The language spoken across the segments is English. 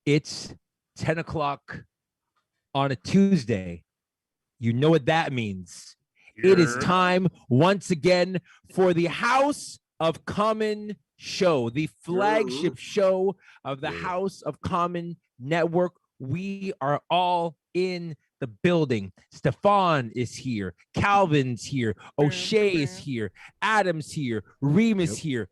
It's 10 o'clock on a Tuesday. You know what that means. It is time once again for the House of Common show, the flagship show of the House of Common network. We are all in the building. Stefan is here. Calvin's here. O'Shea is here. Adam's here. Remus here.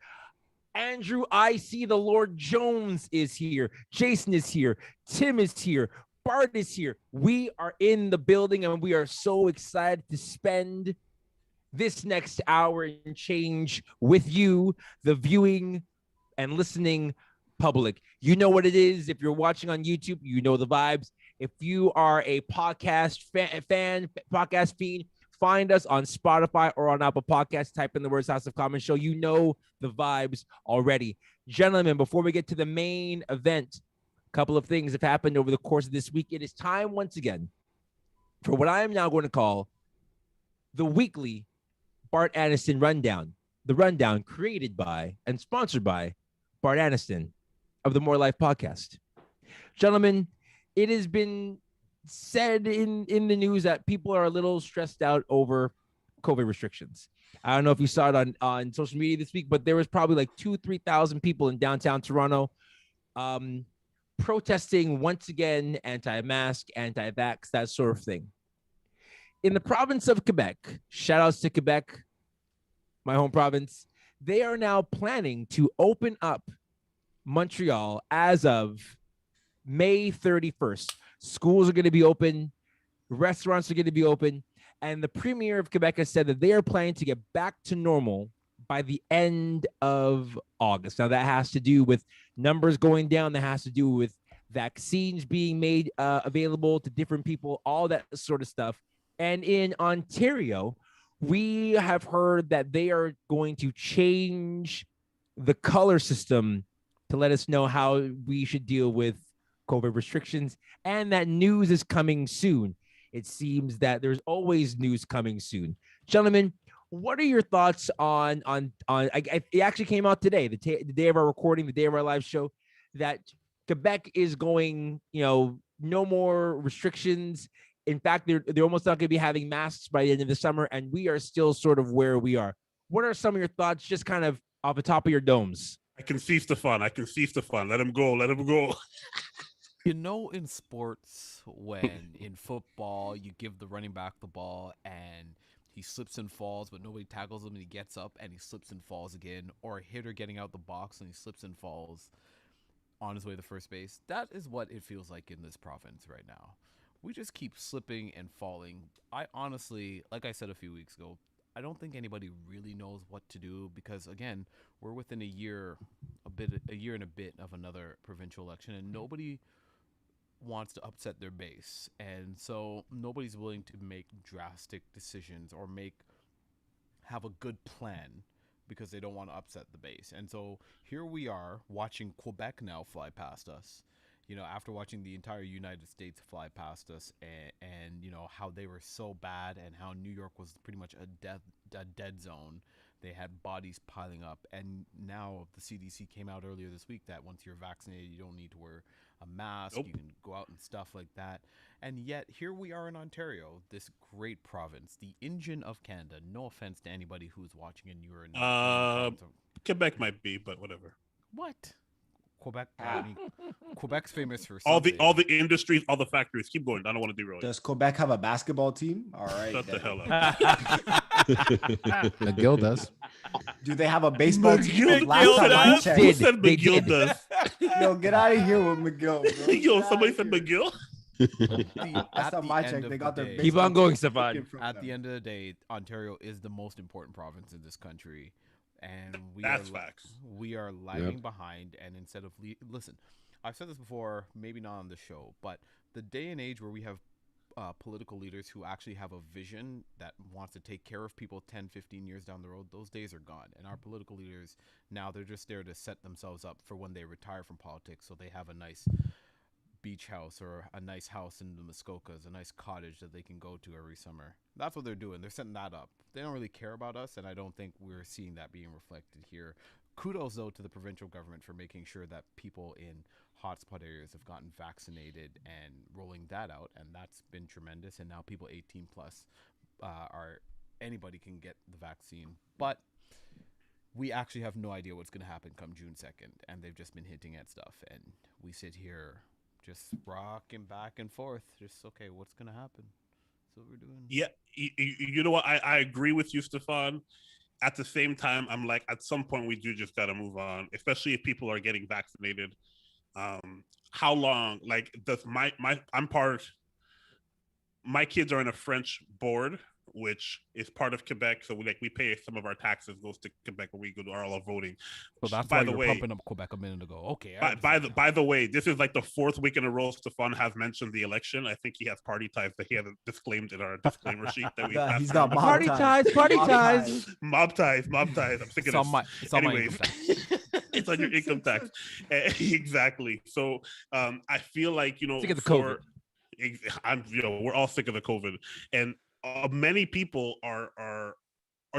Andrew, I see the Lord Jones is here. Jason is here. Tim is here. Bart is here. We are in the building and we are so excited to spend this next hour and change with you, the viewing and listening public. You know what it is. If you're watching on YouTube, you know the vibes. If you are a podcast fan, podcast fiend, find us on Spotify or on Apple Podcasts. Type in the words House of Common Show. You know the vibes already. Gentlemen, before we get to the main event, a couple of things have happened over the course of this week. It is time once again for what I am now going to call the weekly Bart Aniston Rundown. The rundown created by and sponsored by Bart Aniston of the More Life podcast. Gentlemen, it has been said in the news that people are a little stressed out over COVID restrictions. I don't know if you saw it on social media this week, but there was probably like 2,000-3,000 people in downtown Toronto protesting once again, anti-mask, anti-vax, that sort of thing. In the province of Quebec, shout outs to Quebec, my home province, they are now planning to open up Montreal as of May 31st. Schools are going to be open. Restaurants are going to be open. And the Premier of Quebec has said that they are planning to get back to normal by the end of August. Now, that has to do with numbers going down. That has to do with vaccines being made available to different people, all that sort of stuff. And in Ontario, we have heard that they are going to change the color system to let us know how we should deal with COVID restrictions, and that news is coming soon. It seems that there's always news coming soon. Gentlemen, what are your thoughts on it actually came out today, the day of our recording, the day of our live show, that Quebec is going, no more restrictions. In fact, they're almost not going to be having masks by the end of the summer, and we are still sort of where we are. What are some of your thoughts, just kind of off the top of your domes? I can see Stefan. Let him go. In sports, when in football, you give the running back the ball and he slips and falls, but nobody tackles him and he gets up and he slips and falls again, or a hitter getting out the box and he slips and falls on his way to first base. That is what it feels like in this province right now. We just keep slipping and falling. I honestly, like I said a few weeks ago, I don't think anybody really knows what to do because, again, we're within a year and a bit of another provincial election, and nobody wants to upset their base. And so nobody's willing to make drastic decisions or have a good plan because they don't want to upset the base. And so here we are watching Quebec now fly past us. After watching the entire United States fly past us and how they were so bad and how New York was pretty much a dead zone. They had bodies piling up. And now the CDC came out earlier this week that once you're vaccinated, you don't need to wear a mask. Nope. You can go out and stuff like that. And yet here we are in Ontario, this great province, the engine of Canada. No offense to anybody who's watching and you're in Quebec might be, but whatever. What? Quebec, Quebec's famous for something. all the industries, all the factories. Keep going. I don't want to derail you. Does Quebec have a basketball team? All right. Shut the hell up. McGill does. Do they have a baseball team? McGill does. Who said McGill does? Yo, get out of here with McGill, bro. Yo, somebody said McGill. That's not my check. They got their keep on going, Stefan. At the end of the day, Ontario is the most important province in this country. And we are lagging behind. And instead of listen, I've said this before, maybe not on the show, but the day and age where we have political leaders who actually have a vision that wants to take care of people 10, 15 years down the road, those days are gone. And our political leaders now, they're just there to set themselves up for when they retire from politics, so they have a nice beach house or a nice house in the Muskokas, a nice cottage that they can go to every summer. That's what they're doing. They're setting that up. They don't really care about us, and I don't think we're seeing that being reflected here. kudos though to the provincial government for making sure that people in hotspot areas have gotten vaccinated and rolling that out, and that's been tremendous. And now people 18 plus are anybody can get the vaccine, but we actually have no idea what's going to happen come June 2nd, and they've just been hinting at stuff, and we sit here just rocking back and forth, just okay, what's going to happen? That's what we're doing. Yeah, you know what? I agree with you, Stefan. At the same time, I'm like, at some point, we do just got to move on, especially if people are getting vaccinated. How long? Like, my kids are in a French board, which is part of Quebec. So we pay some of our taxes goes to Quebec where we go to all our voting. So that's why you were pumping up Quebec a minute ago. Okay. By the way, this is like the fourth week in a row Stefan has mentioned the election. I think he has party ties that he hasn't disclaimed in our disclaimer sheet that we he's got party ties. Mob ties. I'm thinking anyways. It's on your income tax. Exactly. So I feel like, think of the COVID. We're all sick of the COVID, and many people are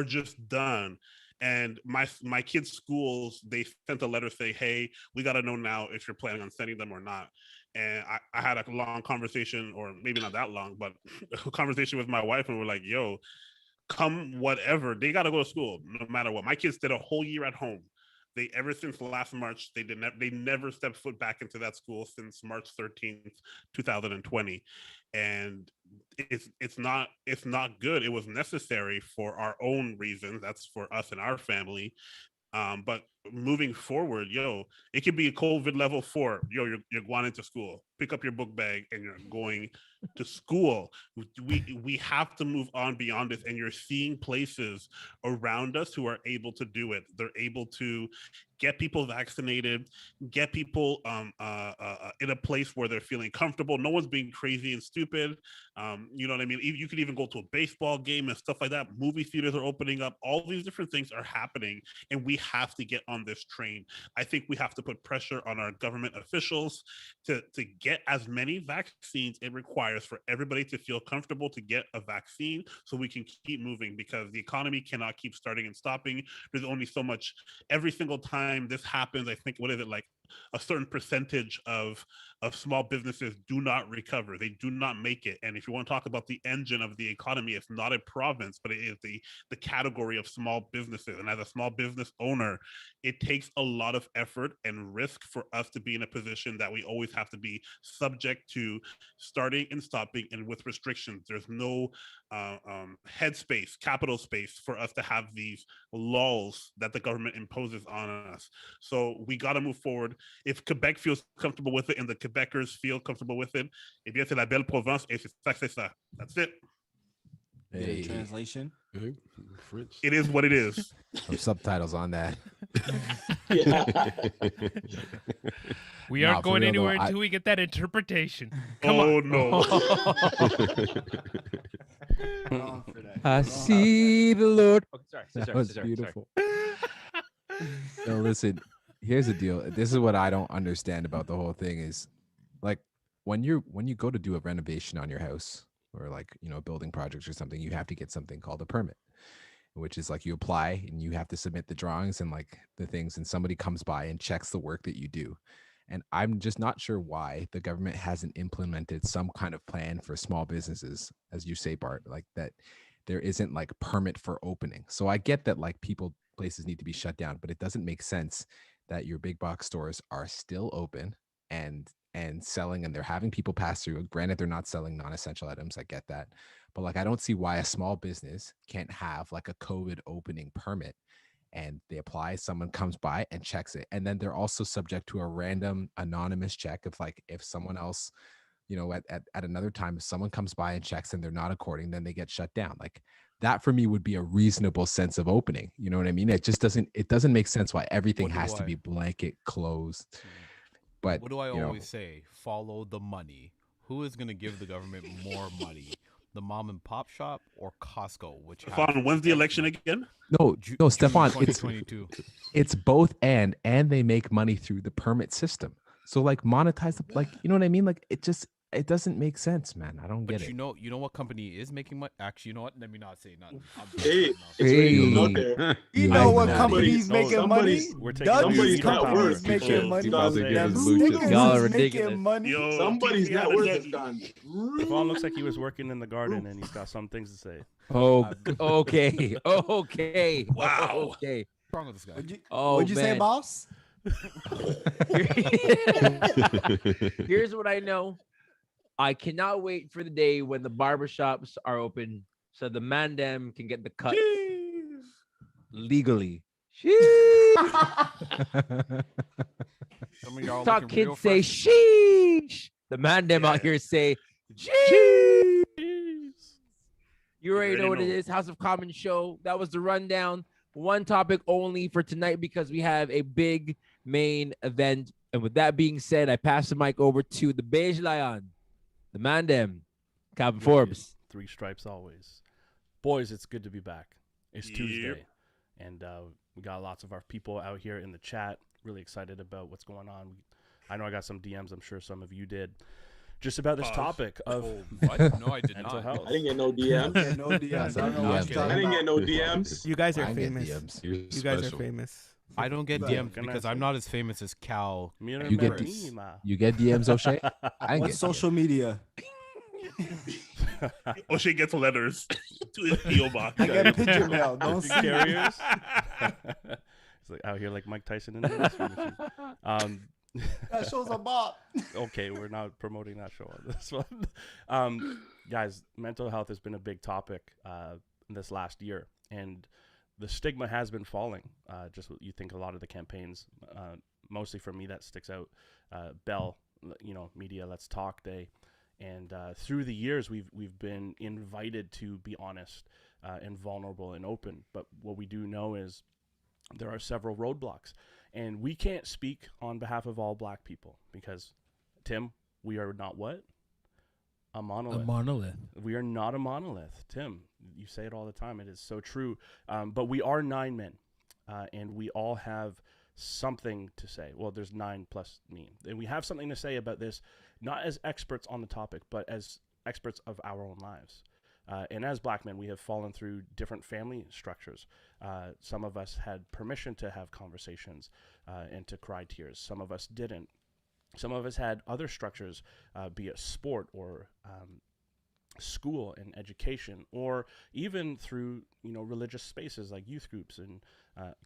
just done. And my kids' schools, they sent a letter saying, hey, we got to know now if you're planning on sending them or not. And I had a long conversation, or maybe not that long, but a conversation with my wife, and we're like, yo, come whatever, they got to go to school no matter what. My kids did a whole year at home. They ever since last March, they never stepped foot back into that school since March 13th, 2020. And it's not good. It was necessary for our own reasons. That's for us and our family. But moving forward, it could be a COVID level 4. You're going into school. Pick up your book bag and you're going to school. We have to move on beyond this. And you're seeing places around us who are able to do it. They're able to get people vaccinated, get people in a place where they're feeling comfortable. No one's being crazy and stupid. You know what I mean? You could even go to a baseball game and stuff like that. Movie theaters are opening up. All these different things are happening, and we have to get on this train. I think we have to put pressure on our government officials to get as many vaccines it requires for everybody to feel comfortable to get a vaccine, so we can keep moving, because the economy cannot keep starting and stopping. There's only so much. Every single time this happens, I think, what is it, like a certain percentage of small businesses do not recover. They do not make it. And if you want to talk about the engine of the economy, it's not a province, but it is the category of small businesses. And as a small business owner, it takes a lot of effort and risk for us to be in a position that we always have to be subject to starting and stopping, and with restrictions. There's no headspace, capital space for us to have these lulls that the government imposes on us. So we got to move forward. If Quebec feels comfortable with it and the Quebecers feel comfortable with it, eh bien, c'est la belle province, et c'est ça que c'est ça. That's it. Hey. Translation? French. It is what it is. Some subtitles on that. We aren't going anywhere until we get that interpretation. Come on. No. I see the Lord. Oh, sorry. That was beautiful. No, listen, here's the deal. This is what I don't understand about the whole thing is, like, when you go to do a renovation on your house, or like, building projects or something, you have to get something called a permit, which is like you apply and you have to submit the drawings and like the things, and somebody comes by and checks the work that you do. And I'm just not sure why the government hasn't implemented some kind of plan for small businesses, as you say, Bart, like that there isn't like permit for opening. So I get that like places need to be shut down, but it doesn't make sense that your big box stores are still open and selling, and they're having people pass through. Granted, they're not selling non-essential items. I get that. But like, I don't see why a small business can't have like a COVID opening permit, and they apply, someone comes by and checks it. And then they're also subject to a random anonymous check. If someone else, at another time, if someone comes by and checks and they're not according, then they get shut down. Like that for me would be a reasonable sense of opening. You know what I mean? It just doesn't make sense why everything has to be blanket closed. But what do I always say? Follow the money. Who is going to give the government more money? The mom and pop shop or Costco? Stefan, when's the election again? No, Stefan, it's both and they make money through the permit system. So like monetize the, like, you know what I mean? Like it doesn't make sense, man. I don't But get it. you know what company is making money? Actually, you know what? Let me not say nothing. Hey, I'm it's already Hey. out there. You know what company's making money? We're taking Somebody's the net worth power. is People- gone. about to give Them his luchas. Y'all are Snickers. ridiculous. money. Yo, Somebody's teach me how net to worth net- is gone. Devon looks like he was working in the garden and he's got some things to say. Oh, okay. Okay. Wow. Okay. What's wrong with this guy? Oh, What'd you say, man. boss? Here's what I know. I cannot wait for the day when the barbershops are open so the mandem can get the cut Jeez. legally. Some of y'all Talk looking real kids say fresh. sheesh. The mandem out here say jeez. You already know what it is. House of Common show. That was the rundown. One topic only for tonight because we have a big main event. And with that being said, I pass the mic over to the Beige Lion, the Mandem, Calvin Forbes. Three stripes always. Boys, it's good to be back. It's Yep. Tuesday. And we got lots of our people out here in the chat. Really excited about what's going on. I know I got some DMs. I'm sure some of you did. Just about this Pause. topic of What? No, I did mental not. health. I didn't get no DMs. No DMs. I don't know what you're I talking didn't get about. no DMs. You guys I are get famous. DMs. You guys are famous. I don't get But- DMs Can I because say- I'm not as famous as Cal. Me You get remember this. me, ma. You get DMs, O'Shea? I What get social media? O'Shea gets letters to his PO box. I get pigeon mail. Don't see. Carriers. It's like out here like Mike Tyson in the answering machine. That shows a bop. Okay, we're not promoting that show on this one. Guys, mental health has been a big topic this last year, and the stigma has been falling. Just what you think a lot of the campaigns, mostly for me, that sticks out. Bell, Media Let's Talk Day, and through the years, we've been invited to be honest and vulnerable and open. But what we do know is there are several roadblocks. And we can't speak on behalf of all black people because, Tim, we are not what? A monolith. A monolith. We are not a monolith. Tim, you say it all the time. It is so true. But we are 9 men, and we all have something to say. Well, there's 9 plus me. And we have something to say about this, not as experts on the topic, but as experts of our own lives. And as black men, we have fallen through different family structures. Some of us had permission to have conversations and to cry tears. Some of us didn't. Some of us had other structures, be it sport or school and education, or even through religious spaces like youth groups and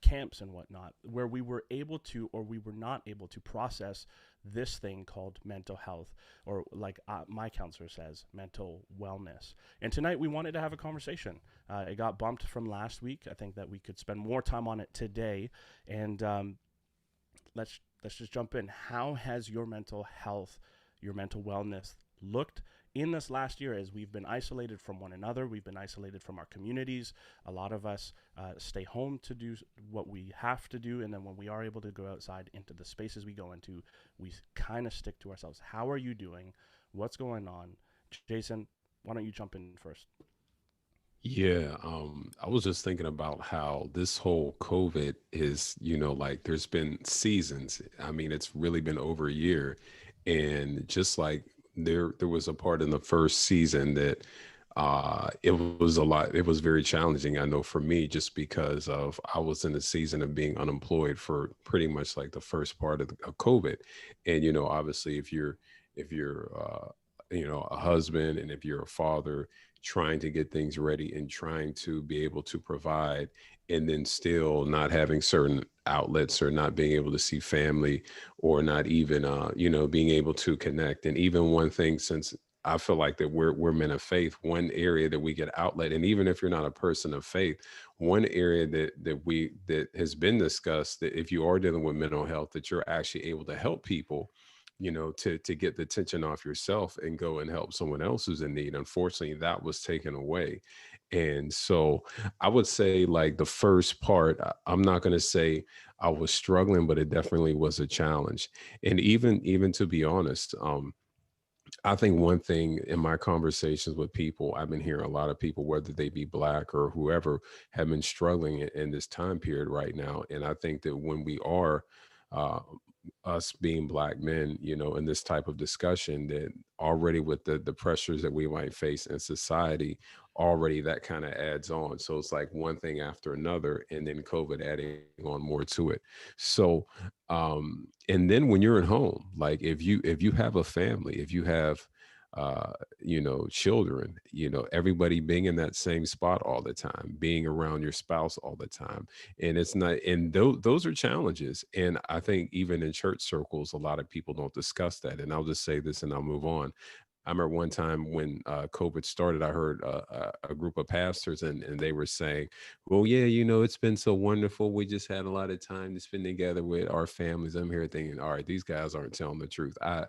camps and whatnot, where we were able to or we were not able to process this thing called mental health, or like my counselor says, mental wellness. And tonight we wanted to have a conversation. It got bumped from last week. I think that we could spend more time on it today. And let's just jump in. How has your mental health, your mental wellness looked in this last year as we've been isolated from one another? We've been isolated from our communities. A lot of us stay home to do what we have to do. And then when we are able to go outside into the spaces we go into, we kind of stick to ourselves. How are you doing? What's going on? Jason, why don't you jump in first? Yeah, I was just thinking about how this whole COVID is, like there's been seasons. I mean, it's really been over a year. And just like there was a part in the first season that it was very challenging, I know, for me, just because of I was in the season of being unemployed for pretty much like the first part of COVID. And, obviously if you're a husband, and if you're a father, trying to get things ready and trying to be able to provide, and then still not having certain outlets or not being able to see family, or not even, being able to connect. And even one thing, since I feel like that we're men of faith, one area that we get outlet, and even if you're not a person of faith, one area that has been discussed, that if you are dealing with mental health, that you're actually able to help people, to get the tension off yourself and go and help someone else who's in need. Unfortunately, that was taken away. And so I would say, like, the first part, I'm not going to say I was struggling, but it definitely was a challenge. And even to be honest, I think one thing in my conversations with people, I've been hearing a lot of people, whether they be black or whoever, have been struggling in this time period right now. And I think that when we are us being black men, in this type of discussion, that already with the pressures that we might face in society, already that kind of adds on. So it's like one thing after another, and then COVID adding on more to it. So and then when you're at home, like if you have a family, if you have children, everybody being in that same spot all the time, being around your spouse all the time, and it's not, and those are challenges. And I think even in church circles, a lot of people don't discuss that. And I'll just say this and I'll move on. I remember one time when COVID started, I heard a group of pastors, and they were saying, well, yeah, it's been so wonderful. We just had a lot of time to spend together with our families. I'm here thinking, all right, these guys aren't telling the truth. I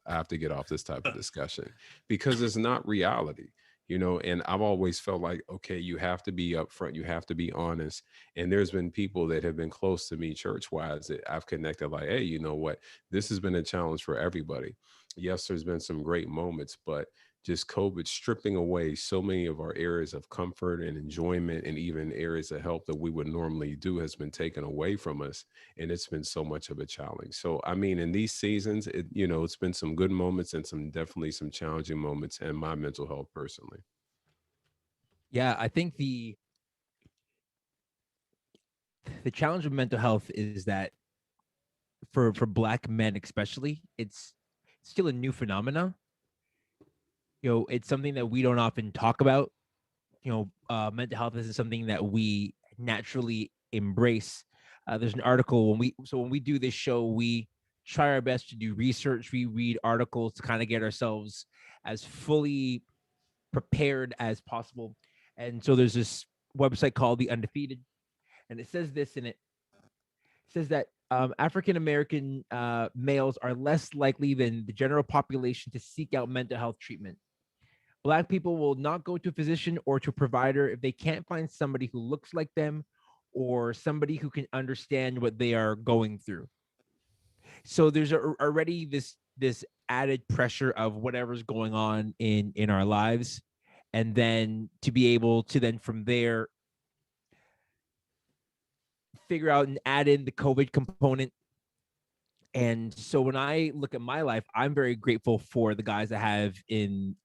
have to get off this type of discussion because it's not reality. And I've always felt like, okay, you have to be upfront, you have to be honest. And there's been people that have been close to me church wise that I've connected like, hey, you know what? This has been a challenge for everybody. Yes, there's been some great moments, but just COVID stripping away so many of our areas of comfort and enjoyment, and even areas of help that we would normally do, has been taken away from us. And it's been so much of a challenge. So, I mean, in these seasons, it's been some good moments and definitely some challenging moments in my mental health personally. Yeah, I think the challenge of mental health is that for Black men especially, it's still a new phenomena. It's something that we don't often talk about. Mental health isn't something that we naturally embrace. There's an article when we do this show, we try our best to do research. We read articles to kind of get ourselves as fully prepared as possible. And so there's this website called The Undefeated, and it says this in it. It says that African American males are less likely than the general population to seek out mental health treatment. Black people will not go to a physician or to a provider if they can't find somebody who looks like them or somebody who can understand what they are going through. So there's already this added pressure of whatever's going on in our lives, and then to be able to then from there figure out and add in the COVID component. And so when I look at my life, I'm very grateful for the guys I have in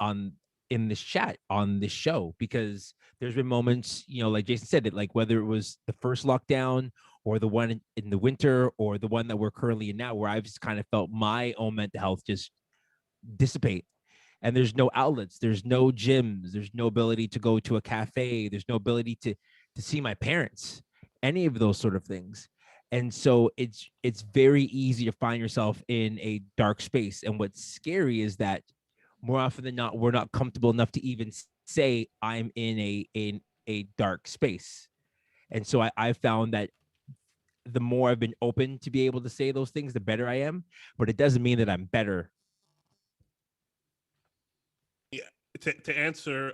this chat on this show, because there's been moments, like Jason said, it like whether it was the first lockdown or the one in the winter or the one that we're currently in now, where I've just kind of felt my own mental health just dissipate. And there's no outlets, there's no gyms, there's no ability to go to a cafe, there's no ability to see my parents, any of those sort of things. And so it's very easy to find yourself in a dark space. And what's scary is that more often than not, we're not comfortable enough to even say I'm in a dark space. And so I found that the more I've been open to be able to say those things, the better I am. But it doesn't mean that I'm better. Yeah, to answer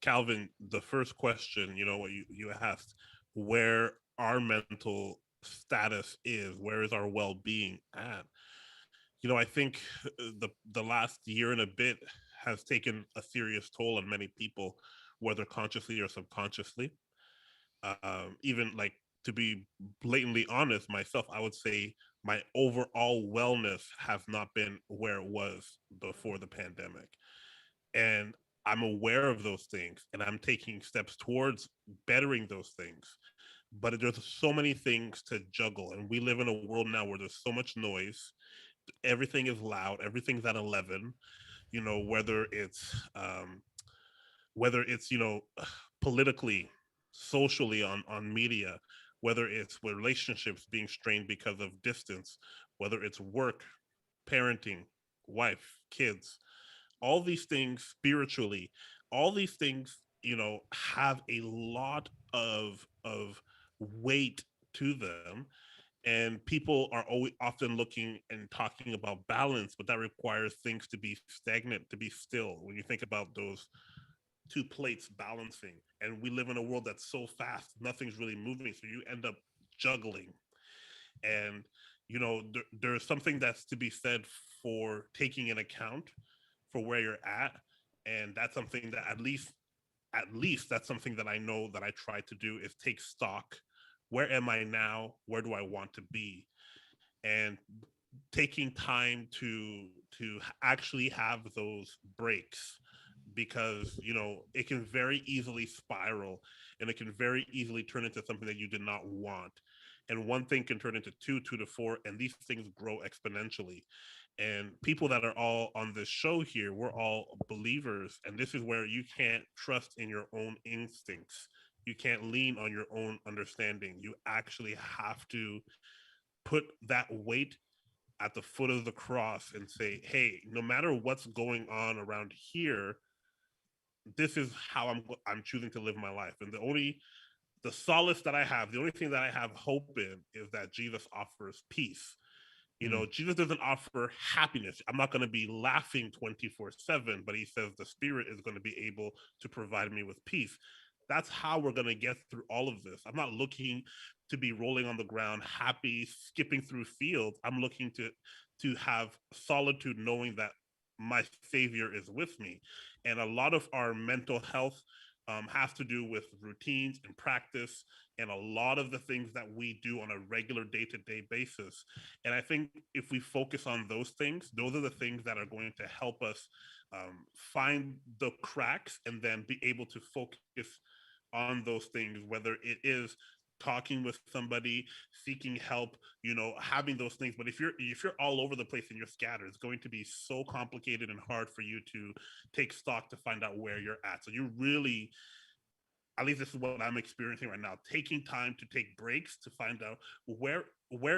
Calvin, the first question, what you asked, where our mental status is, where is our well-being at? I think the last year and a bit has taken a serious toll on many people, whether consciously or subconsciously. Even like, to be blatantly honest, myself, I would say my overall wellness has not been where it was before the pandemic. And I'm aware of those things, and I'm taking steps towards bettering those things. But there's so many things to juggle, and we live in a world now where there's so much noise. Everything is loud. Everything's at 11. Whether it's politically, socially, on media, whether it's relationships being strained because of distance, whether it's work, parenting, wife, kids, all these things spiritually, all these things, have a lot of weight to them. And people are always often looking and talking about balance, but that requires things to be stagnant, to be still. When you think about those two plates balancing, and we live in a world that's so fast, nothing's really moving, so you end up juggling. And there's something that's to be said for taking an account for where you're at. And that's something that at least that's something that I know that I try to do, is take stock. Where am I now? Where do I want to be? And taking time to to actually have those breaks, because it can very easily spiral, and it can very easily turn into something that you did not want. And one thing can turn into two to four, and these things grow exponentially. And people that are all on this show here, we're all believers, and this is where you can't trust in your own instincts. You can't lean on your own understanding. You actually have to put that weight at the foot of the cross and say, hey, no matter what's going on around here, this is how I'm choosing to live my life. And the solace that I have, the only thing that I have hope in, is that Jesus offers peace. Jesus doesn't offer happiness. I'm not going to be laughing 24/7, but he says the Spirit is going to be able to provide me with peace. That's how we're going to get through all of this. I'm not looking to be rolling on the ground, happy, skipping through fields. I'm looking to have solitude, knowing that my Savior is with me. And a lot of our mental health has to do with routines and practice, and a lot of the things that we do on a regular day-to-day basis. And I think if we focus on those things, those are the things that are going to help us find the cracks, and then be able to focus on those things, whether it is talking with somebody, seeking help, having those things. But if you're all over the place and you're scattered, it's going to be so complicated and hard for you to take stock to find out where you're at. So you really, at least this is what I'm experiencing right now, taking time to take breaks to find out where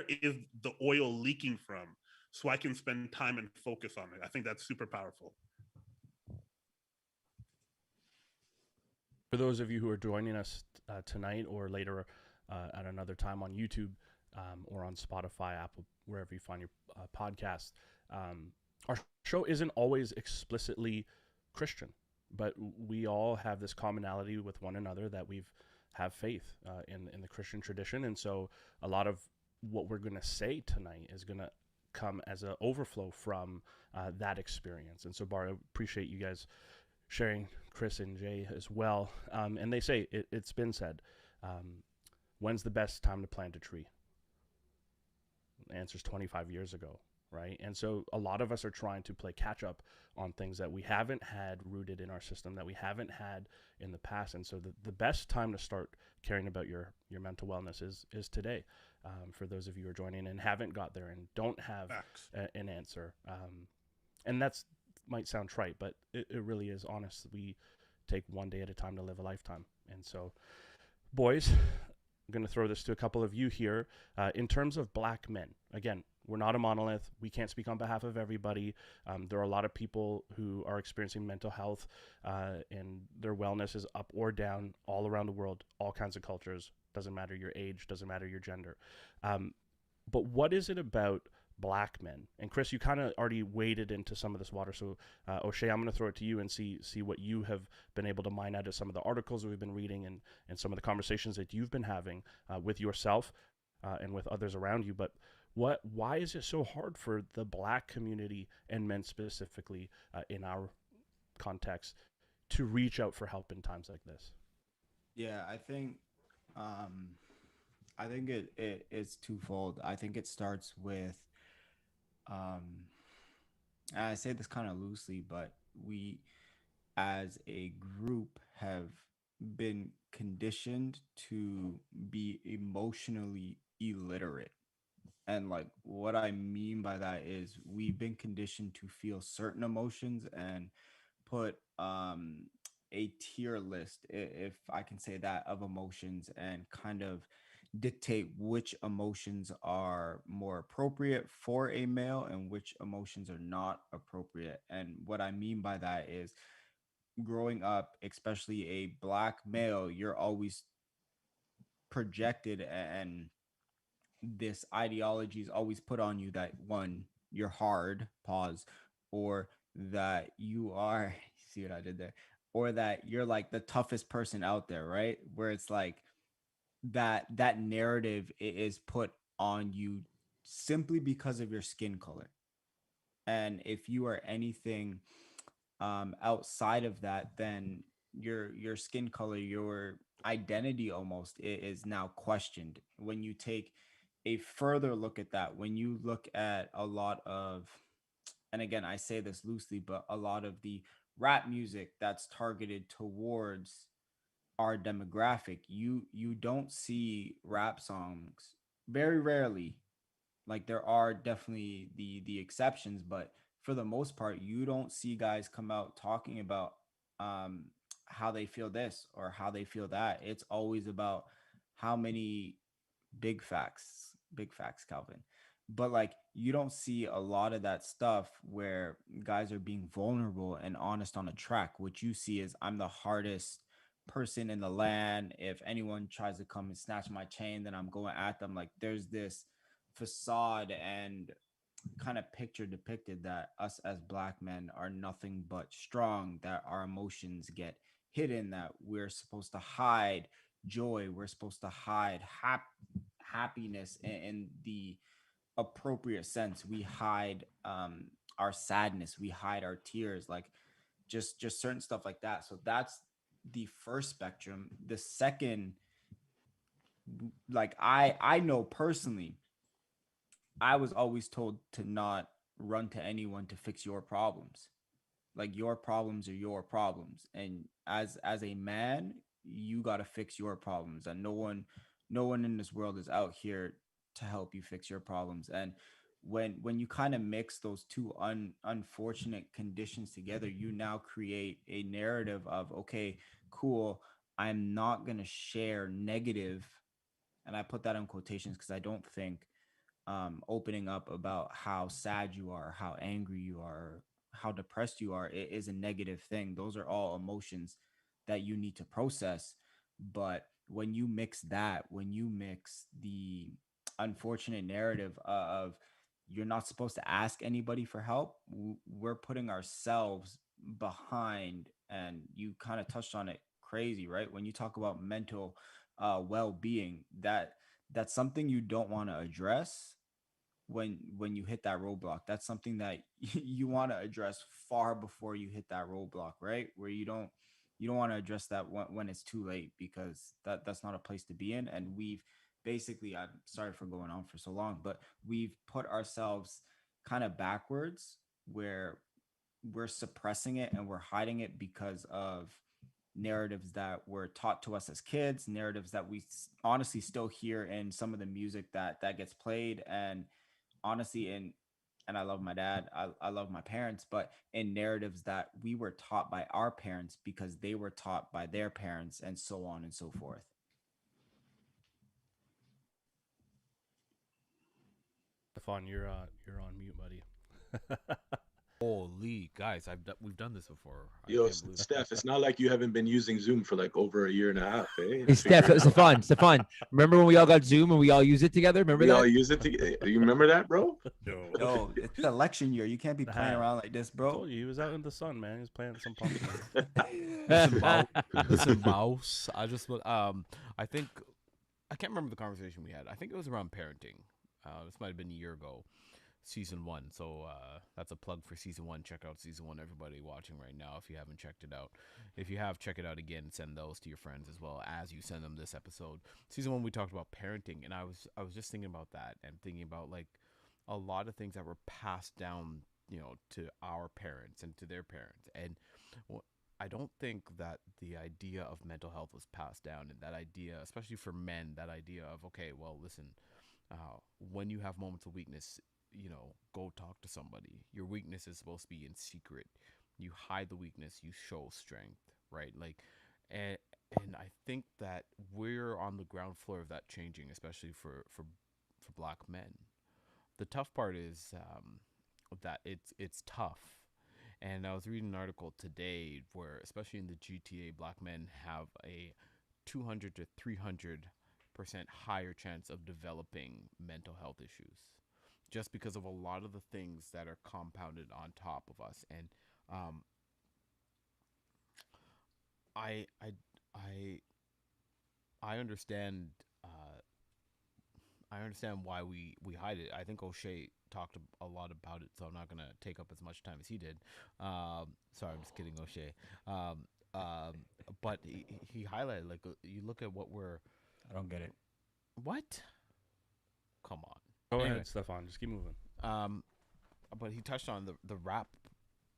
is the oil leaking from, so I can spend time and focus on it. I think that's super powerful. For those of you who are joining us tonight or later at another time on YouTube or on Spotify, Apple, wherever you find your podcast, our show isn't always explicitly Christian, but we all have this commonality with one another, that we've have faith in the Christian tradition. And so a lot of what we're going to say tonight is going to come as an overflow from that experience. And so, Bar, I appreciate you guys sharing, Chris and Jay as well. And they say, it's been said, when's the best time to plant a tree? The answer's 25 years ago, right? And so a lot of us are trying to play catch up on things that we haven't had rooted in our system, that we haven't had in the past. And so the best time to start caring about your mental wellness is today. For those of you who are joining and haven't got there and don't have an answer. And that's might sound trite, but it really is honest. We take one day at a time to live a lifetime. And so, boys, I'm going to throw this to a couple of you here. In terms of Black men, again, we're not a monolith. We can't speak on behalf of everybody. There are a lot of people who are experiencing mental health and their wellness is up or down all around the world, all kinds of cultures. Doesn't matter your age, doesn't matter your gender. But what is it about Black men? And Chris, you kind of already waded into some of this water. So O'Shea, I'm going to throw it to you and see what you have been able to mine out of some of the articles that we've been reading and some of the conversations that you've been having with yourself and with others around you. But why is it so hard for the Black community and men specifically in our context to reach out for help in times like this? Yeah, I think it's twofold. I think it starts with I say this kind of loosely, but we as a group have been conditioned to be emotionally illiterate. And like what I mean by that is we've been conditioned to feel certain emotions and put a tier list, if I can say that, of emotions, and kind of dictate which emotions are more appropriate for a male and which emotions are not appropriate. And what I mean by that is growing up, especially a Black male, you're always projected, and this ideology is always put on you that one, you're hard, pause, or that you are, see what I did there, or that you're like the toughest person out there, right? Where it's like that narrative is put on you simply because of your skin color. And if you are anything outside of that, then your skin color, your identity almost is now questioned. When you take a further look at that, when you look at a lot of and again, I say this loosely, but a lot of the rap music that's targeted towards our demographic, you don't see rap songs very rarely. Like there are definitely the exceptions, but for the most part, you don't see guys come out talking about um how they feel this or how they feel that. It's always about how many big facts, Calvin. But like you don't see a lot of that stuff where guys are being vulnerable and honest on a track. What you see is I'm the hardest person in the land. If anyone tries to come and snatch my chain, then I'm going at them. Like there's this facade and kind of picture depicted that us as black men are nothing but strong, that our emotions get hidden, that we're supposed to hide joy, we're supposed to hide happiness in the appropriate sense. We hide our sadness, we hide our tears, like just certain stuff like that. So that's the first spectrum. The second, like I know personally, I was always told to not run to anyone to fix your problems. Like your problems are your problems, and as a man, you got to fix your problems, and no one in this world is out here to help you fix your problems. And when you kind of mix those two unfortunate conditions together, you now create a narrative of, okay, cool, I'm not going to share negative, and I put that in quotations because I don't think opening up about how sad you are, how angry you are, how depressed you are, it is a negative thing. Those are all emotions that you need to process. But when you mix that, when you mix the unfortunate narrative of you're not supposed to ask anybody for help, we're putting ourselves behind. And you kind of touched on it crazy, right? When you talk about mental well-being, that's something you don't want to address when you hit that roadblock. That's something that you want to address far before you hit that roadblock, right? Where you don't want to address that when it's too late, because that's not a place to be in. And we've basically, I'm sorry for going on for so long, but we've put ourselves kind of backwards, where we're suppressing it and we're hiding it because of narratives that were taught to us as kids, narratives that we honestly still hear in some of the music that gets played. And honestly, and I love my dad, I love my parents, but in narratives that we were taught by our parents because they were taught by their parents, and so on and so forth. Stefan, you're on mute, buddy. Holy guys, we've done this before. Yo, Steph, it's not like you haven't been using Zoom for like over a year and a half, eh? Hey, Stefan, remember when we all got Zoom and we all use it together? Remember We that? all use it together. You remember that, bro? Yo, it's election year. You can't be playing around like this, I bro. told you he was out in the sun, man. He was planting some pumpkins. Listen, mouse. I think I can't remember the conversation we had. I think it was around parenting. This might have been a year ago, season 1. So that's a plug for season 1. Check out season 1, everybody watching right now, if you haven't checked it out. If you have, check it out again. Send those to your friends as well as you send them this episode. Season 1, we talked about parenting, and I was just thinking about that and thinking about like a lot of things that were passed down, to our parents and to their parents. And I don't think that the idea of mental health was passed down, and that idea, especially for men, that idea of, okay, well, listen, when you have moments of weakness, go talk to somebody. Your weakness is supposed to be in secret. You hide the weakness, you show strength, right? Like, and I think that we're on the ground floor of that changing, especially for black men. The tough part is that it's tough. And I was reading an article today where, especially in the GTA, black men have a 200 to 300% higher chance of developing mental health issues, just because of a lot of the things that are compounded on top of us. And I understand. I understand why we hide it. I think O'Shea talked a lot about it, so I'm not gonna take up as much time as he did. Sorry, I'm just kidding, O'Shea. But he highlighted, like, you look at what we're. I don't get it. What? Come on. Go Anyway. ahead, Stefan. Just keep moving. but he touched on the rap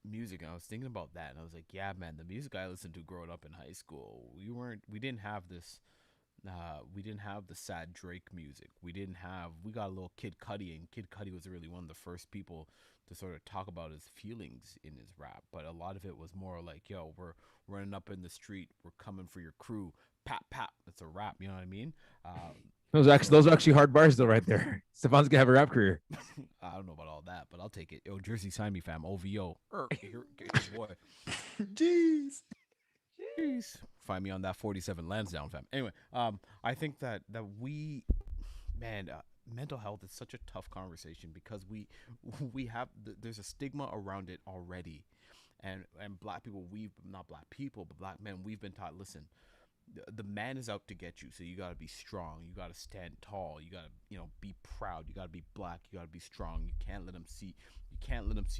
music, and I was thinking about that, and I was like, yeah, man, the music I listened to growing up in high school, we didn't have this. We didn't have the sad Drake music. We got a little Kid Cudi, and Kid Cudi was really one of the first people to sort of talk about his feelings in his rap. But a lot of it was more like, yo, we're running up in the street, we're coming for your crew, pap pap. It's a rap, you know what I mean? Those are actually hard bars though, right there. Stefan's gonna have a rap career. I don't know about all that, but I'll take it. Yo, Jersey, sign me, fam. OVO. Get your boy. Jeez. Jeez. Find me on that 47 Lansdowne, fam. Anyway, I think that we, man, mental health is such a tough conversation because we have there's a stigma around it already, and black people, not black people, but black men, we've been taught, listen, the man is out to get you, so you got to be strong, you got to stand tall, you got to be proud, you got to be black, you got to be strong, you can't let them see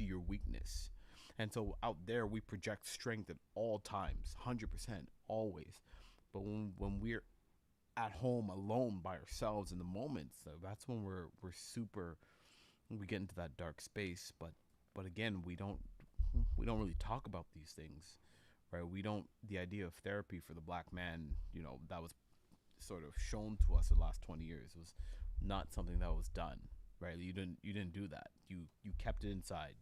your weakness. And so out there we project strength at all times, 100%, always. But when we're at home alone by ourselves in the moments, that's when we get into that dark space. But again, we don't really talk about these things. Right, the idea of therapy for the black man, that was sort of shown to us the last 20 years was not something that was done. Right, you didn't do that. You kept it inside,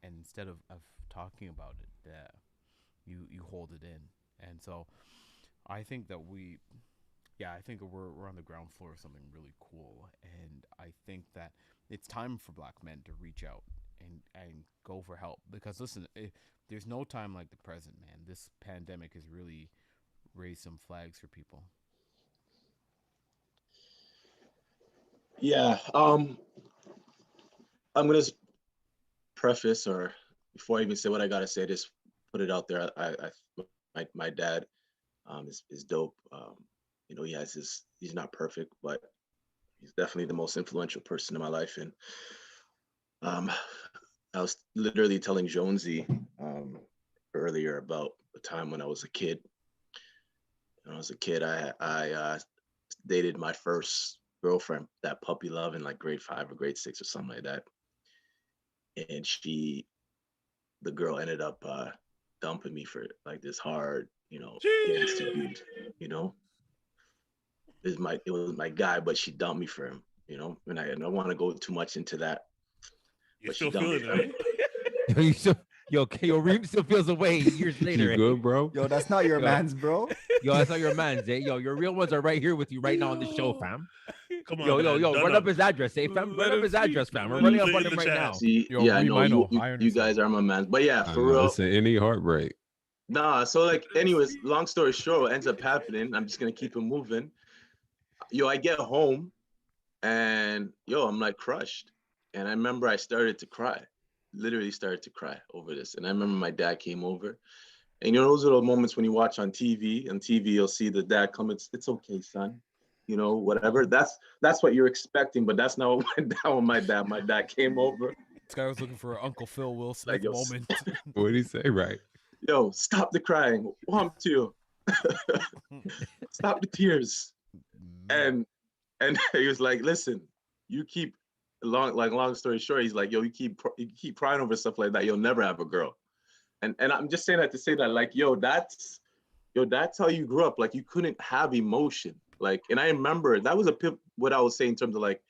and instead of talking about it, you hold it in. And so, I think that we're on the ground floor of something really cool, and I think that it's time for black men to reach out and go for help, because listen, there's no time like the present, man. This pandemic has really raised some flags for people. Yeah. I'm gonna preface, or before I even say what I gotta say, just put it out there. My dad is dope. He's not perfect, but he's definitely the most influential person in my life. And I was literally telling Jonesy earlier about the time when I was a kid. When I was a kid, I dated my first girlfriend, that puppy love, in like grade 5 or grade 6 or something like that. And the girl ended up dumping me for like this hard, gangster dude. It was my guy, but she dumped me for him. And I don't want to go too much into that. You're still feeling it, eh? Your Reem still feels away years later. You good, bro? Yo, that's not your man's, bro. Yo, that's not your man's, eh? Yo, your real ones are right here with you right now on the show, fam. Come on, yo, run up his address, eh, fam? Run up his address, fam. We're running up on him right now. See, I know you guys are my man. But yeah, for real. Listen, any heartbreak. Nah, so like, anyways, long story short, what ends up happening, I'm just gonna keep it moving. I get home and I'm like crushed. And I remember I started to cry, literally started to cry over this. And I remember my dad came over, and those little moments when you watch on TV, you'll see the dad come, it's okay, son, whatever. That's what you're expecting, but that's not what went down with my dad came over. This guy was looking for an Uncle Phil Will Smith moment. What did he say? Right. Yo, stop the crying. Want to. Stop the tears. And he was like, listen, you keep long story short, he's like, yo, you keep crying over stuff like that, you'll never have a girl. And I'm just saying that to say that, like, that's how you grew up. Like, you couldn't have emotion. Like, and I remember that was what I was saying in terms of like,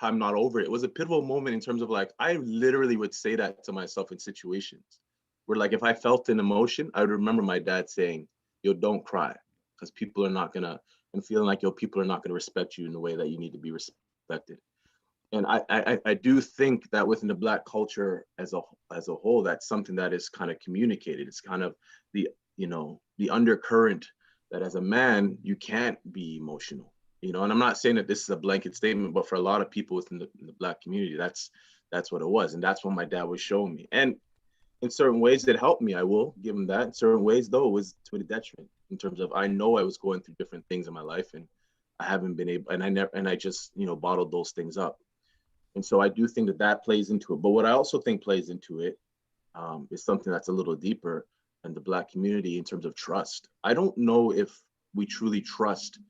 I'm not over it. It was a pivotal moment in terms of like, I literally would say that to myself in situations where, like, if I felt an emotion, I would remember my dad saying, yo, don't cry, because people are not gonna, and feeling like, people are not gonna respect you in the way that you need to be respected. And I do think that within the Black culture as a whole, that's something that is kind of communicated. It's kind of the undercurrent that as a man, you can't be emotional, and I'm not saying that this is a blanket statement, but for a lot of people within the Black community, that's what it was. And that's what my dad was showing me. And in certain ways it helped me, I will give him that. In certain ways though, it was to the detriment, in terms of, I know I was going through different things in my life, and I haven't been able, and I just, bottled those things up. And so I do think that plays into it. But what I also think plays into it is something that's a little deeper in the Black community in terms of trust. I don't know if we truly trust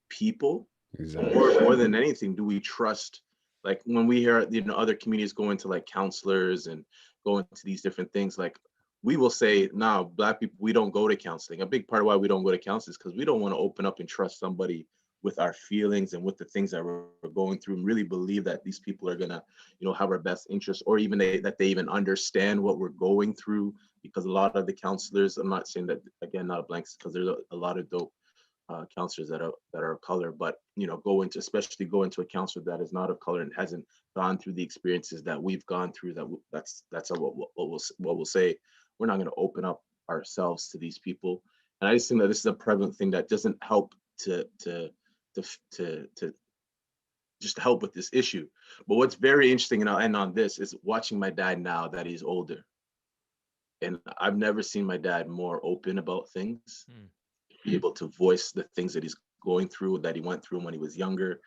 people. Exactly. More than anything, do we trust like when we hear, you know, other communities go into like counselors and go into these different things, like we will say, no, Black people, we don't go to counseling. A big part of why we don't go to counseling is because we don't want to open up and trust somebody with our feelings and with the things that we're going through, and really believe that these people are gonna, you know, have our best interests, or even that they even understand what we're going through. Because a lot of the counselors, I'm not saying that, again, not a blank, because there's a lot of dope counselors that are of color, but you know, especially go into a counselor that is not of color and hasn't gone through the experiences that we've gone through. That's what we'll say. We're not going to open up ourselves to these people, and I just think that this is a prevalent thing that doesn't help to just help with this issue. But what's very interesting, and I'll end on this, is watching my dad now that he's older, and I've never seen my dad more open about things. Be able to voice the things that he's going through, that he went through when he was younger,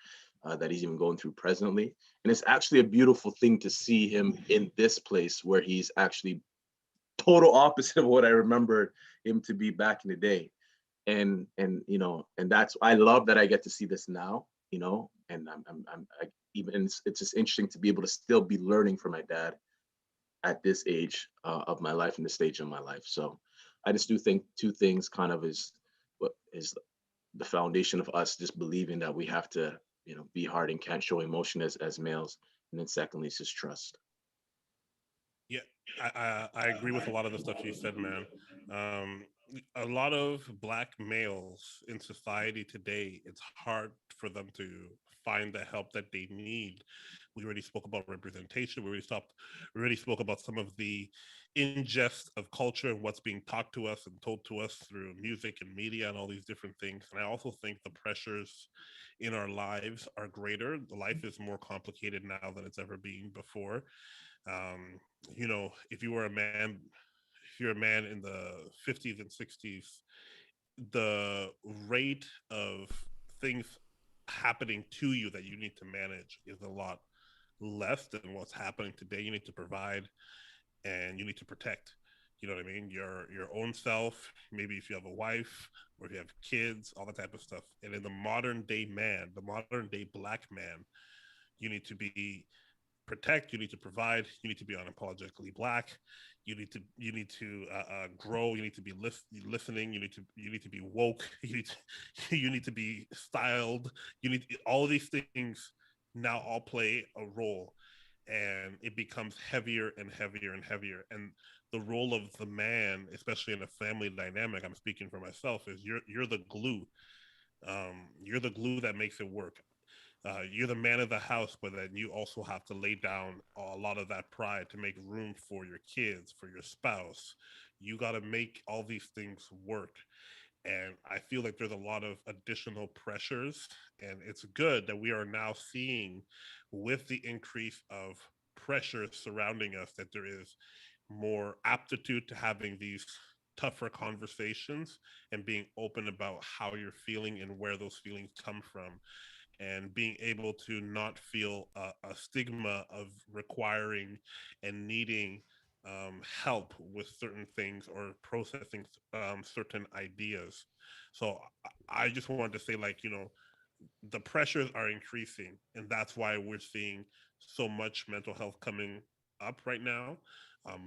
that he's even going through presently. And it's actually a beautiful thing to see him in this place where he's actually total opposite of what I remember him to be back in the day. And you know, and that's, I love that I get to see this now, you know, and even it's just interesting to be able to still be learning from my dad at this age of my life and this stage of my life. So I just do think two things kind of is what is the foundation of us just believing that we have to, you know, be hard and can't show emotion as males. And then secondly, it's just trust. Yeah, I agree with a lot of the stuff you said, man. Um, a lot of Black males in society today, it's hard for them to find the help that they need. We already spoke about representation. We already spoke about some of the ingest of culture and what's being taught to us and told to us through music and media and all these different things. And I also think the pressures in our lives are greater. Life is more complicated now than it's ever been before. Um, you know, if you're a man in the 50s and 60s, the rate of things happening to you that you need to manage is a lot less than what's happening today. You need to provide and you need to protect. You know what I mean? Your own self, maybe if you have a wife or if you have kids, all that type of stuff. And in the modern day man, the modern day Black man, you need to be protect, you need to provide, you need to be unapologetically Black, you need to grow, you need to be listening, you need to be woke, you need to be styled, you need all these things now all play a role, and it becomes heavier and heavier and heavier. And the role of the man, especially in a family dynamic, I'm speaking for myself, is you're the glue. You're the glue that makes it work. You're the man of the house, but then you also have to lay down a lot of that pride to make room for your kids, for your spouse. You got to make all these things work. And I feel like there's a lot of additional pressures. And it's good that we are now seeing, with the increase of pressure surrounding us, that there is more aptitude to having these tougher conversations and being open about how you're feeling and where those feelings come from, and being able to not feel a stigma of requiring and needing help with certain things or processing certain ideas. So I just wanted to say, like, you know, the pressures are increasing, and that's why we're seeing so much mental health coming up right now,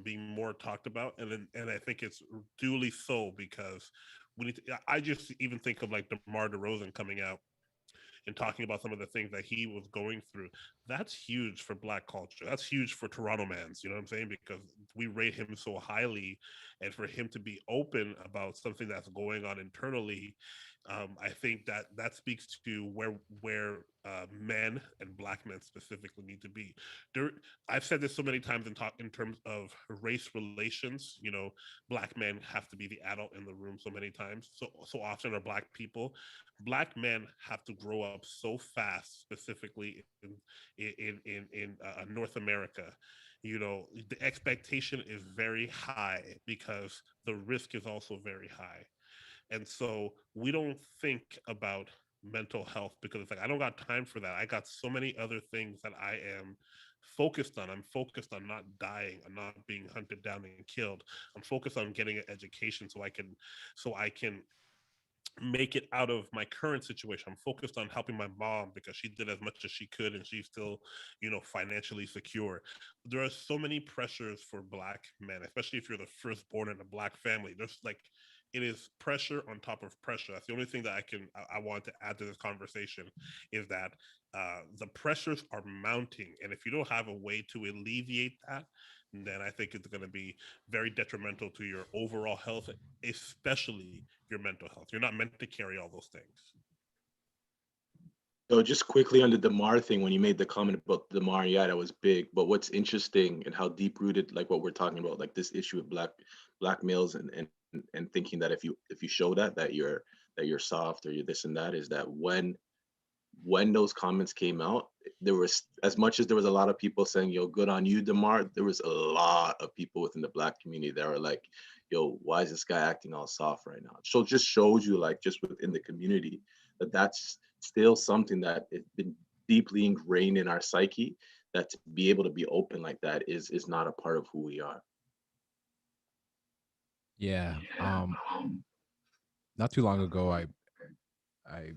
being more talked about, and I think it's duly so, because we need to. I just even think of like DeMar DeRozan coming out and talking about some of the things that he was going through. That's huge for Black culture. That's huge for Toronto mans, you know what I'm saying? Because we rate him so highly, and for him to be open about something that's going on internally, I think that that speaks to where men and Black men specifically need to be. There, I've said this so many times in terms of race relations. You know, Black men have to be the adult in the room so many times. So often are Black men have to grow up so fast, specifically in North America. You know, the expectation is very high because the risk is also very high. And so we don't think about mental health because it's like, I don't got time for that. I got so many other things that I am focused on. I'm focused on not dying. I'm not being hunted down and killed. I'm focused on getting an education so I can make it out of my current situation. I'm focused on helping my mom because she did as much as she could and she's still, financially secure. There are so many pressures for Black men, especially if you're the firstborn in a Black family. There's like, it is pressure on top of pressure. That's the only thing that I want to add to this conversation, is that the pressures are mounting. And if you don't have a way to alleviate that, then I think it's going to be very detrimental to your overall health, especially your mental health. You're not meant to carry all those things. So just quickly on the Damar thing, when you made the comment about Damar, yeah, that was big. But what's interesting and how deep rooted, like what we're talking about, like this issue of black males and thinking that if you show that you're soft or you're this and that, is that when those comments came out, there was, as much as there was a lot of people saying, yo, good on you, Damar, there was a lot of people within the Black community that were like, yo, why is this guy acting all soft right now? So it just shows you, like, just within the community, that's still something that has been deeply ingrained in our psyche, that to be able to be open like that is not a part of who we are. Yeah. Not too long ago, I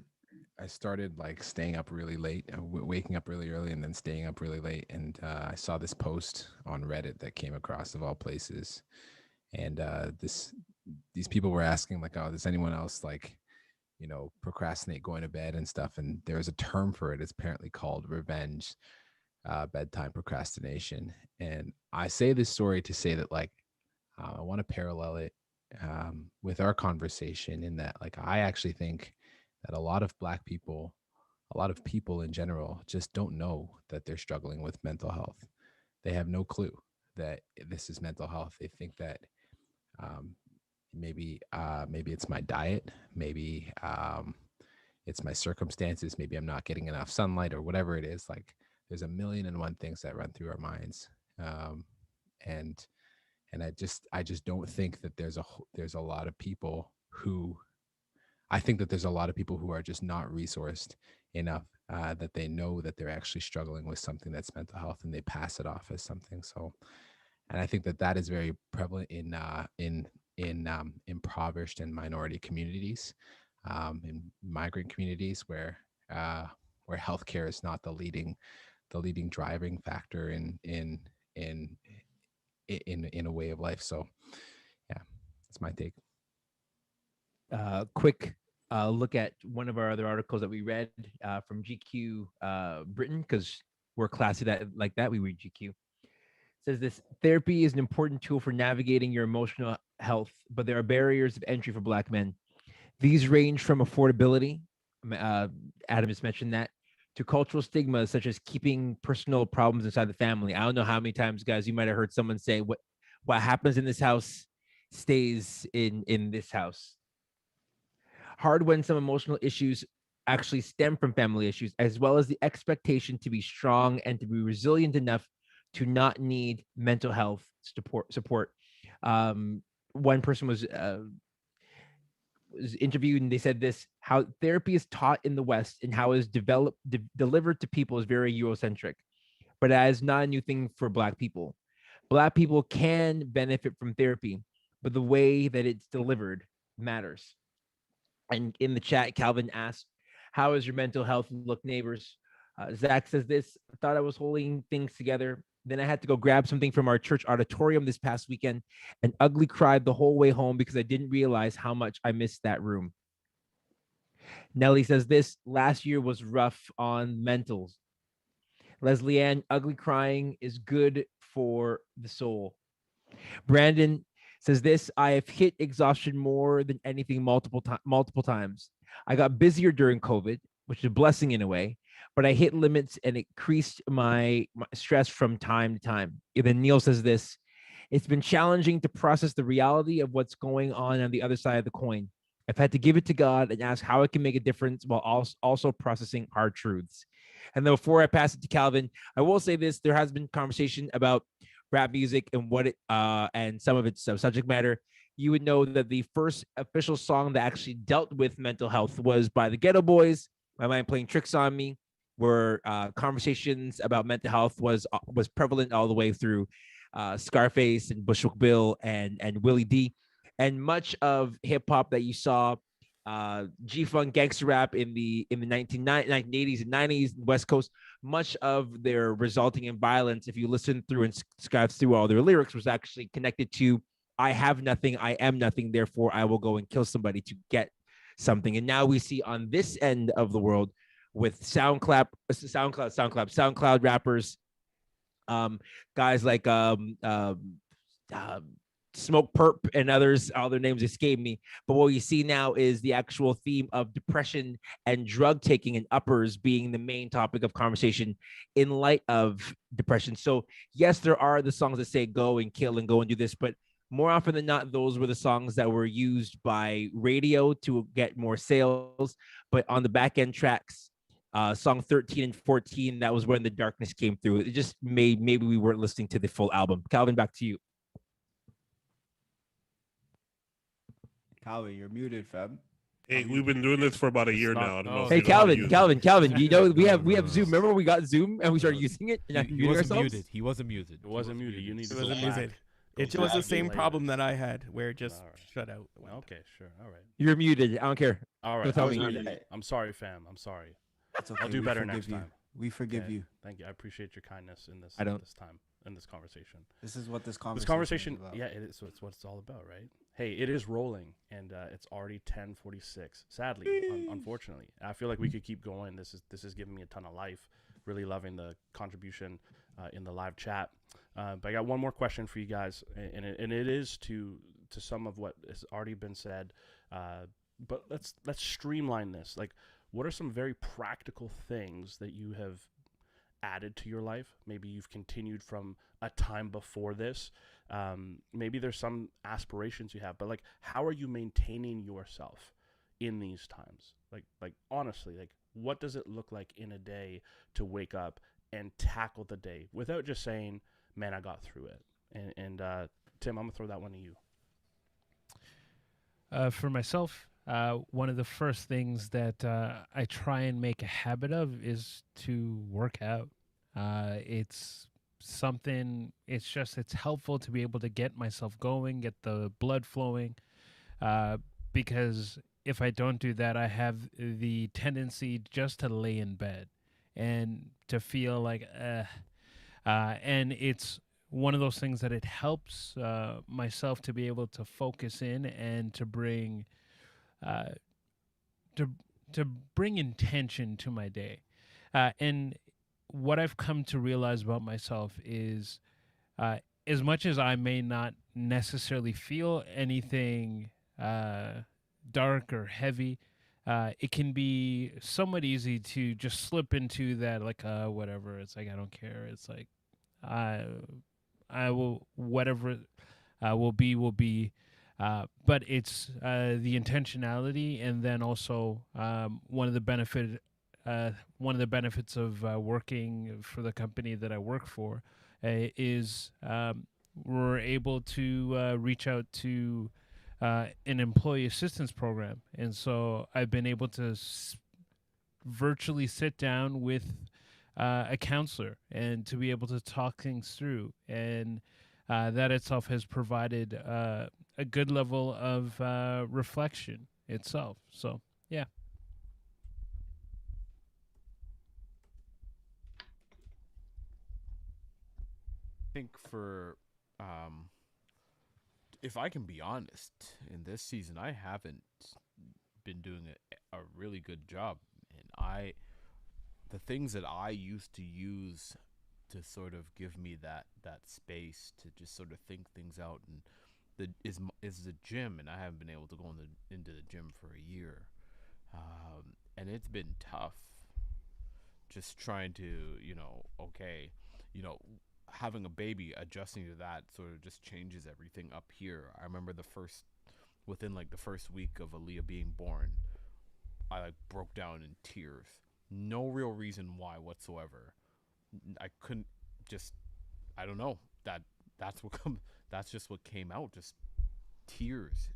started like staying up really late, waking up really early and then staying up really late. And I saw this post on Reddit that came across, of all places. And these people were asking like, oh, does anyone else like, procrastinate going to bed and stuff? And there's a term for it. It's apparently called revenge bedtime procrastination. And I say this story to say that, like, I want to parallel it with our conversation, in that, like, I actually think that a lot of Black people, a lot of people in general, just don't know that they're struggling with mental health. They have no clue that this is mental health. They think that maybe it's my diet, maybe it's my circumstances, maybe I'm not getting enough sunlight, or whatever it is. Like, there's a million and one things that run through our minds, and I just don't think that there's a lot of people who, I think that there's a lot of people who are just not resourced enough that they know that they're actually struggling with something that's mental health, and they pass it off as something. So, and I think that is very prevalent in impoverished and minority communities, in migrant communities, where healthcare is not the leading driving factor in a way of life. So, yeah, that's my take. Quick look at one of our other articles that we read from GQ Britain, because we're classy like that. We read GQ. It says this: therapy is an important tool for navigating your emotional health, but there are barriers of entry for Black men. These range from affordability, Adam just mentioned that, to cultural stigmas such as keeping personal problems inside the family. I don't know how many times, guys, you might have heard someone say, what happens in this house stays in this house. Hard when some emotional issues actually stem from family issues, as well as the expectation to be strong and to be resilient enough to not need mental health support. One person was interviewed, and they said this: how therapy is taught in the West and how it is delivered to people is very Eurocentric, but that is not a new thing for Black people. Black people can benefit from therapy, but the way that it's delivered matters. And in the chat, Calvin asked, how is your mental health look, neighbors? Zach says this: I thought I was holding things together. Then I had to go grab something from our church auditorium this past weekend and ugly cried the whole way home because I didn't realize how much I missed that room. Nelly says this: last year was rough on mentals. Leslie Ann, ugly crying is good for the soul. Brandon says this: I have hit exhaustion more than anything multiple times. I got busier during COVID, which is a blessing in a way, but I hit limits and it increased my stress from time to time. And then Neil says this: it's been challenging to process the reality of what's going on the other side of the coin. I've had to give it to God and ask how it can make a difference while also processing hard truths. And then before I pass it to Calvin, I will say this: there has been conversation about rap music and what it and some of its subject matter. You would know that the first official song that actually dealt with mental health was by the Ghetto Boys, My Mind Playing Tricks on Me, where conversations about mental health was prevalent all the way through Scarface and Bushwick Bill and Willie D. And much of hip hop that you saw G-Funk gangster rap in the 1980s and 90s West Coast. Much of their resulting in violence, if you listen through and scratch through all their lyrics, was actually connected to I have nothing, I am nothing, therefore I will go and kill somebody to get something. And now we see on this end of the world with SoundCloud rappers, guys like Smoke Perp and others, all their names escape me. But what you see now is the actual theme of depression and drug taking and uppers being the main topic of conversation in light of depression. So yes, there are the songs that say go and kill and go and do this, but more often than not, those were the songs that were used by radio to get more sales. But on the back end tracks, song 13 and 14, that was when the darkness came through. It just made maybe we weren't listening to the full album. Calvin, back to you. Calvin, you're muted, fam. Hey, we've been doing this for about a year now. I don't know. Hey, Calvin. You know we have Zoom. Remember when we got Zoom and we started using it? And he wasn't muted. He wasn't muted. It wasn't muted. You need to It wasn't go back. muted. Go It was the back same later. problem that I had, where it just shut out. Okay, sure. All right. You're muted. I don't care. All right. Don't tell I was me. muted. I'm sorry, fam. I'm sorry. It's okay. I'll do we better forgive next you. time. We forgive Okay. you. Thank you. I appreciate your kindness in this. I don't. This time in this conversation. This is what this This conversation. conversation, is about. yeah, it is. So it's what it's all about, right? Hey, it is rolling, and it's already 10:46. Sadly, unfortunately, I feel like we could keep going. This is giving me a ton of life. Really loving the contribution in the live chat. But I got one more question for you guys, and it is to some of what has already been said. But let's streamline this. Like, what are some very practical things that you have added to your life? Maybe you've continued from a time before this. Maybe there's some aspirations you have, but like, how are you maintaining yourself in these times? Like honestly, like, what does it look like in a day to wake up and tackle the day without just saying, man, I got through it? And Tim, I'm gonna throw that one to you. For myself, one of the first things that I try and make a habit of is to work out. It's something, it's helpful to be able to get myself going, get the blood flowing, because if I don't do that, I have the tendency just to lay in bed and to feel like, and it's one of those things that it helps myself to be able to focus in and to bring to bring intention to my day. And what I've come to realize about myself is, as much as I may not necessarily feel anything dark or heavy, it can be somewhat easy to just slip into that, like, whatever. It's like, I don't care. It's like, I will, whatever will be. But it's the intentionality, and then also one of the benefits of working for the company that I work for is we're able to reach out to an employee assistance program, and so I've been able to virtually sit down with a counselor and to be able to talk things through, and that itself has provided a good level of reflection itself. So, yeah. I think for, if I can be honest, in this season, I haven't been doing a really good job. And the things that I used to use to sort of give me that space to just sort of think things out, and is the gym, and I haven't been able to go into the gym for a year, and it's been tough. Just trying to, having a baby, adjusting to that sort of just changes everything up here. I remember within the first week of Aaliyah being born, I broke down in tears. No real reason why whatsoever. I couldn't just, I don't know, that's just what came out, just tears,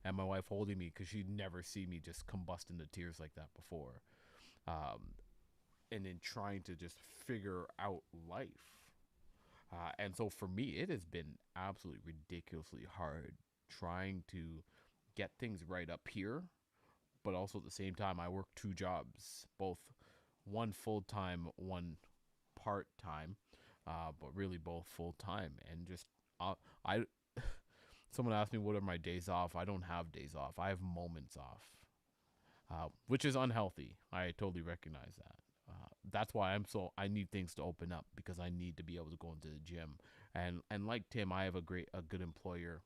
and my wife holding me, because she'd never see me just combust into tears like that before. And in trying to just figure out life. And so for me, it has been absolutely ridiculously hard trying to get things right up here, but also at the same time, I work 2 jobs, both one full-time, one part-time, but really both full-time. And just I someone asked me what are my days off. I don't have days off. I have moments off, which is unhealthy. I totally recognize that. That's why I need things to open up, because I need to be able to go into the gym. And like Tim, I have a good employer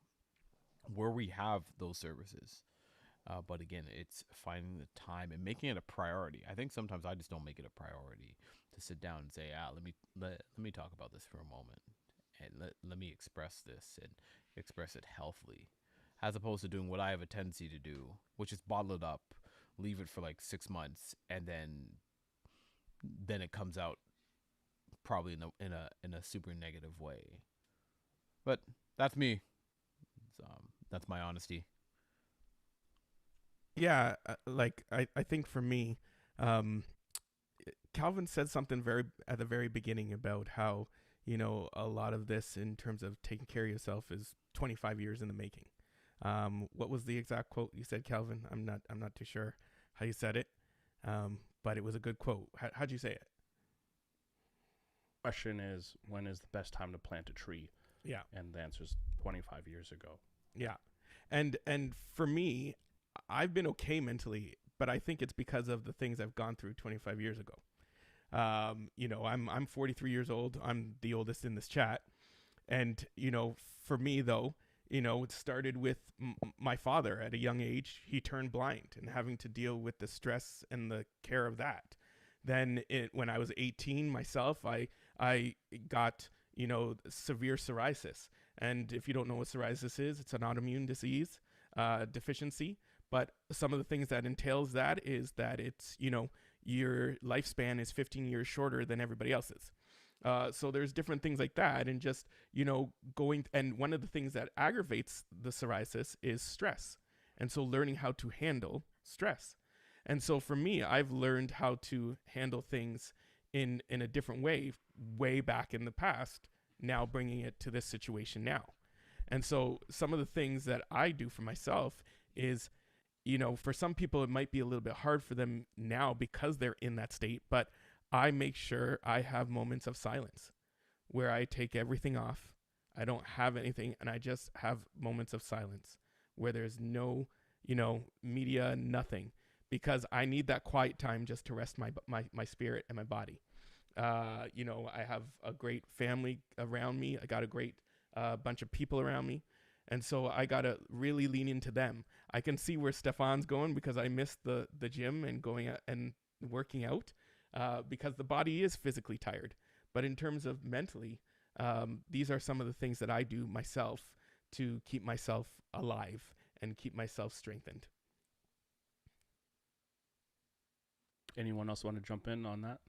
where we have those services. But again, it's finding the time and making it a priority. I think sometimes I just don't make it a priority to sit down and say, let me talk about this for a moment, and let me express this and express it healthily, as opposed to doing what I have a tendency to do, which is bottle it up, leave it for like 6 months, and then it comes out probably in a super negative way. But that's me. That's my honesty. Yeah, I think for me, Calvin said something at the very beginning about how, a lot of this in terms of taking care of yourself is 25 years in the making. What was the exact quote you said, Calvin? I'm not too sure how you said it, but it was a good quote. How'd you say it? Question is, when is the best time to plant a tree? Yeah. And the answer is 25 years ago. Yeah. And for me, I've been okay mentally, but I think it's because of the things I've gone through 25 years ago. I'm 43 years old. I'm the oldest in this chat. And, for me though, it started with my father at a young age. He turned blind, and having to deal with the stress and the care of that. Then when I was 18 myself, I got, severe psoriasis. And if you don't know what psoriasis is, it's an autoimmune disease, deficiency. But some of the things that entails that is that it's, your lifespan is 15 years shorter than everybody else's. So there's different things like that. And just, and one of the things that aggravates the psoriasis is stress. And so learning how to handle stress. And so for me, I've learned how to handle things in a different way back in the past, now bringing it to this situation now. And so some of the things that I do for myself is, for some people, it might be a little bit hard for them now because they're in that state, but I make sure I have moments of silence where I take everything off. I don't have anything, and I just have moments of silence where there's no, media, nothing, because I need that quiet time just to rest my spirit and my body. I have a great family around me. I got a great bunch of people around me. And so I got to really lean into them. I can see where Stefan's going because I missed the gym and going out and working out because the body is physically tired. But in terms of mentally, these are some of the things that I do myself to keep myself alive and keep myself strengthened. Anyone else want to jump in on that?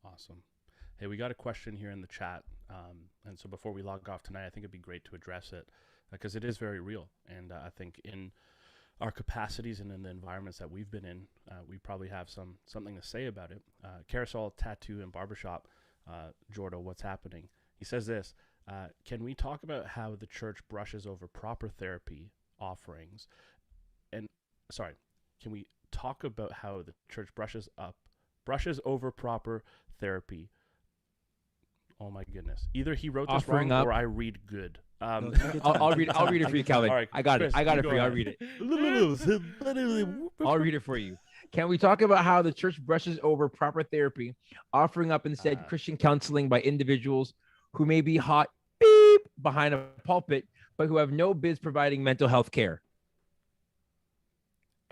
Awesome. Hey, we got a question here in the chat. And so before we log off tonight, I think it'd be great to address it because it is very real. And I think in our capacities and in the environments that we've been in, we probably have something to say about it. Carousel Tattoo and Barbershop, Jordo, what's happening? He says this, can we talk about how the church brushes over proper therapy offerings? Can we talk about how the church brushes over proper therapy? Oh my goodness! Either he wrote this wrong or I read good. I'll read it for you, Calvin. All right, I got Chris, it. I got it for you. I'll read it. I'll read it for you. Can we talk about how the church brushes over proper therapy, offering up instead Christian counseling by individuals who may be hot beep behind a pulpit, but who have no biz providing mental health care?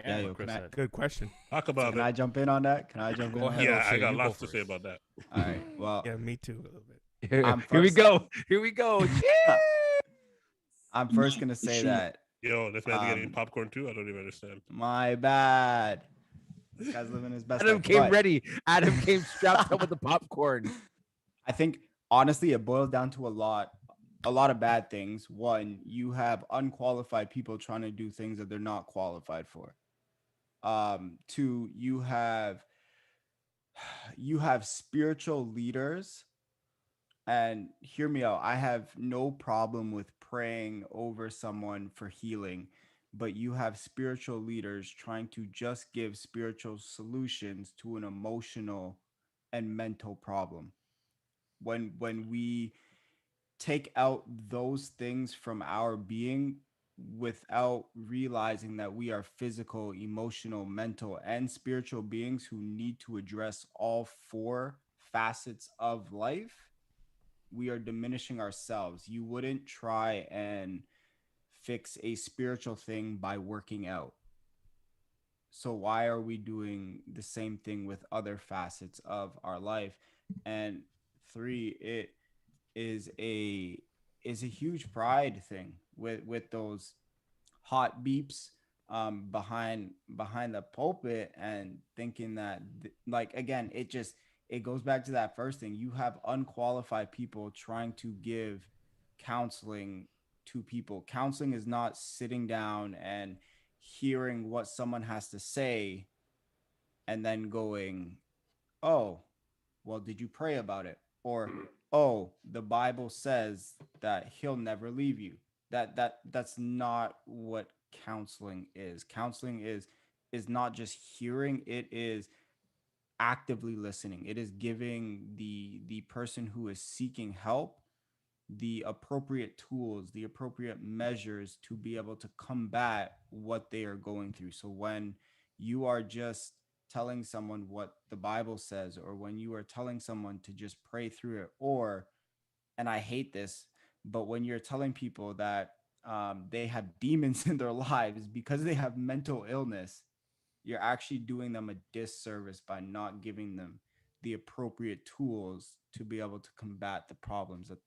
Yeah, good question. Talk about Can I jump in on that? Can I jump in? Go on ahead. that? Yeah, I got You lots go to say first. about that. All right. Well, Yeah, me too, a little bit. Here we go. Here we go. I'm first gonna say that. Yo, this man's getting popcorn too. I don't even understand. My bad. This guy's living his best Adam life. came But ready. Adam came strapped up with the popcorn. I think honestly, it boils down to a lot of bad things. One, you have unqualified people trying to do things that they're not qualified for. Two, you have spiritual leaders And hear me out. I have no problem with praying over someone for healing, but you have spiritual leaders trying to just give spiritual solutions to an emotional and mental problem. When we take out those things from our being without realizing that we are physical, emotional, mental, and spiritual beings who need to address all four facets of life, we are diminishing ourselves. You wouldn't try and fix a spiritual thing by working out. So why are we doing the same thing with other facets of our life? And three, it is a huge pride thing with those hot beeps behind the pulpit, and thinking that like, again, it goes back to that first thing. You have unqualified people trying to give counseling to people. Counseling is not sitting down and hearing what someone has to say and then going, oh, well, did you pray about it? Or, oh, the Bible says that he'll never leave you. That's not what counseling is. Counseling is not just hearing, it is actively listening. It is giving the person who is seeking help the appropriate tools, the appropriate measures to be able to combat what they are going through. So when you are just telling someone what the Bible says, or when you are telling someone to just pray through it, or, and I hate this, but when you're telling people that they have demons in their lives because they have mental illness, you're actually doing them a disservice by not giving them the appropriate tools to be able to combat the problems that,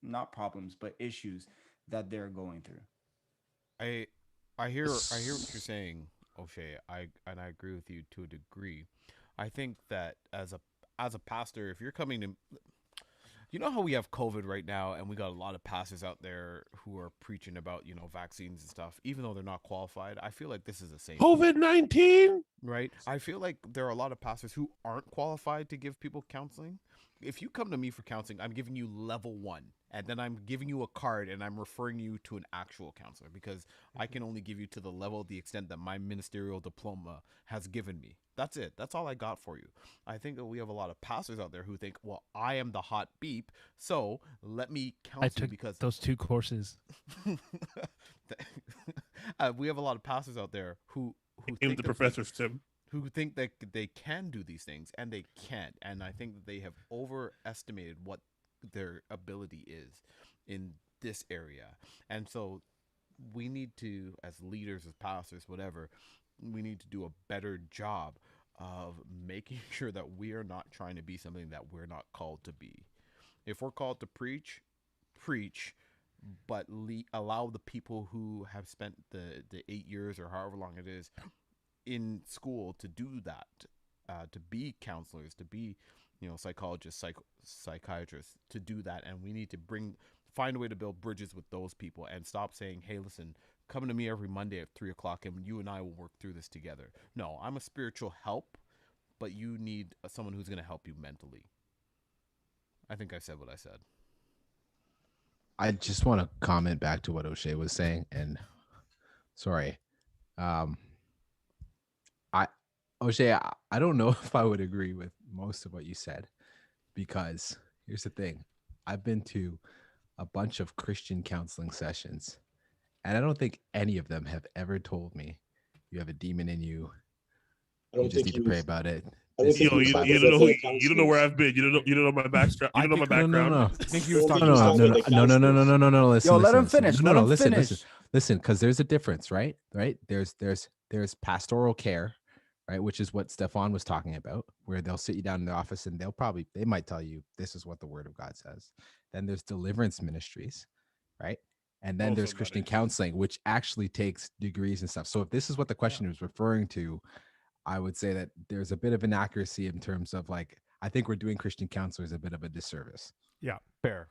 not problems, but issues that they're going through. I I hear what you're saying, O'Shea. I agree with you to a degree. I think that as a pastor, if you're coming to, you know how we have COVID right now, and we got a lot of pastors out there who are preaching about, vaccines and stuff, even though they're not qualified. I feel like this is the same thing, COVID-19. right? I feel like there are a lot of pastors who aren't qualified to give people counseling. If you come to me for counseling, I'm giving you level 1, and then I'm giving you a card and I'm referring you to an actual counselor, because I can only give you to the level, the extent that my ministerial diploma has given me. That's it. That's all I got for you. I think that we have a lot of pastors out there who think, well, I am the hot beep, so let me counsel I you took because those 2 courses. we have a lot of pastors out there who Name think the that professors, Tim. who think that they can do these things, and they can't. And I think that they have overestimated what their ability is in this area. And so we need to, as leaders, as pastors, whatever, we need to do a better job of making sure that we are not trying to be something that we're not called to be. If we're called to preach, but allow the people who have spent the 8 years or however long it is in school to do that, to be counselors, to be, psychologists, psychiatrists, to do that. And we need to find a way to build bridges with those people and stop saying, hey, listen, come to me every Monday at 3:00 and you and I will work through this together. No, I'm a spiritual help, but you need someone who's going to help you mentally. I think I said what I said. I just want to comment back to what O'Shea was saying, and sorry, O'Shea, I don't know if I would agree with most of what you said, because here's the thing. I've been to a bunch of Christian counseling sessions, and I don't think any of them have ever told me you have a demon in you. You just need to pray about it. Yo, you don't know where I've been. You don't know my background. You don't know my background. No. I think he was talking No. Listen. Yo, let him listen. finish. No, Let him listen. finish. Listen, because there's a difference, right? There's pastoral care, right? Which is what Stefan was talking about, where they'll sit you down in the office and they might tell you this is what the Word of God says. Then there's deliverance ministries, right? And then there's Christian counseling, which actually takes degrees and stuff. So if this is what the question is referring to, I would say that there's a bit of inaccuracy in terms of, like, I think we're doing Christian counselors a bit of a disservice. Yeah. fair.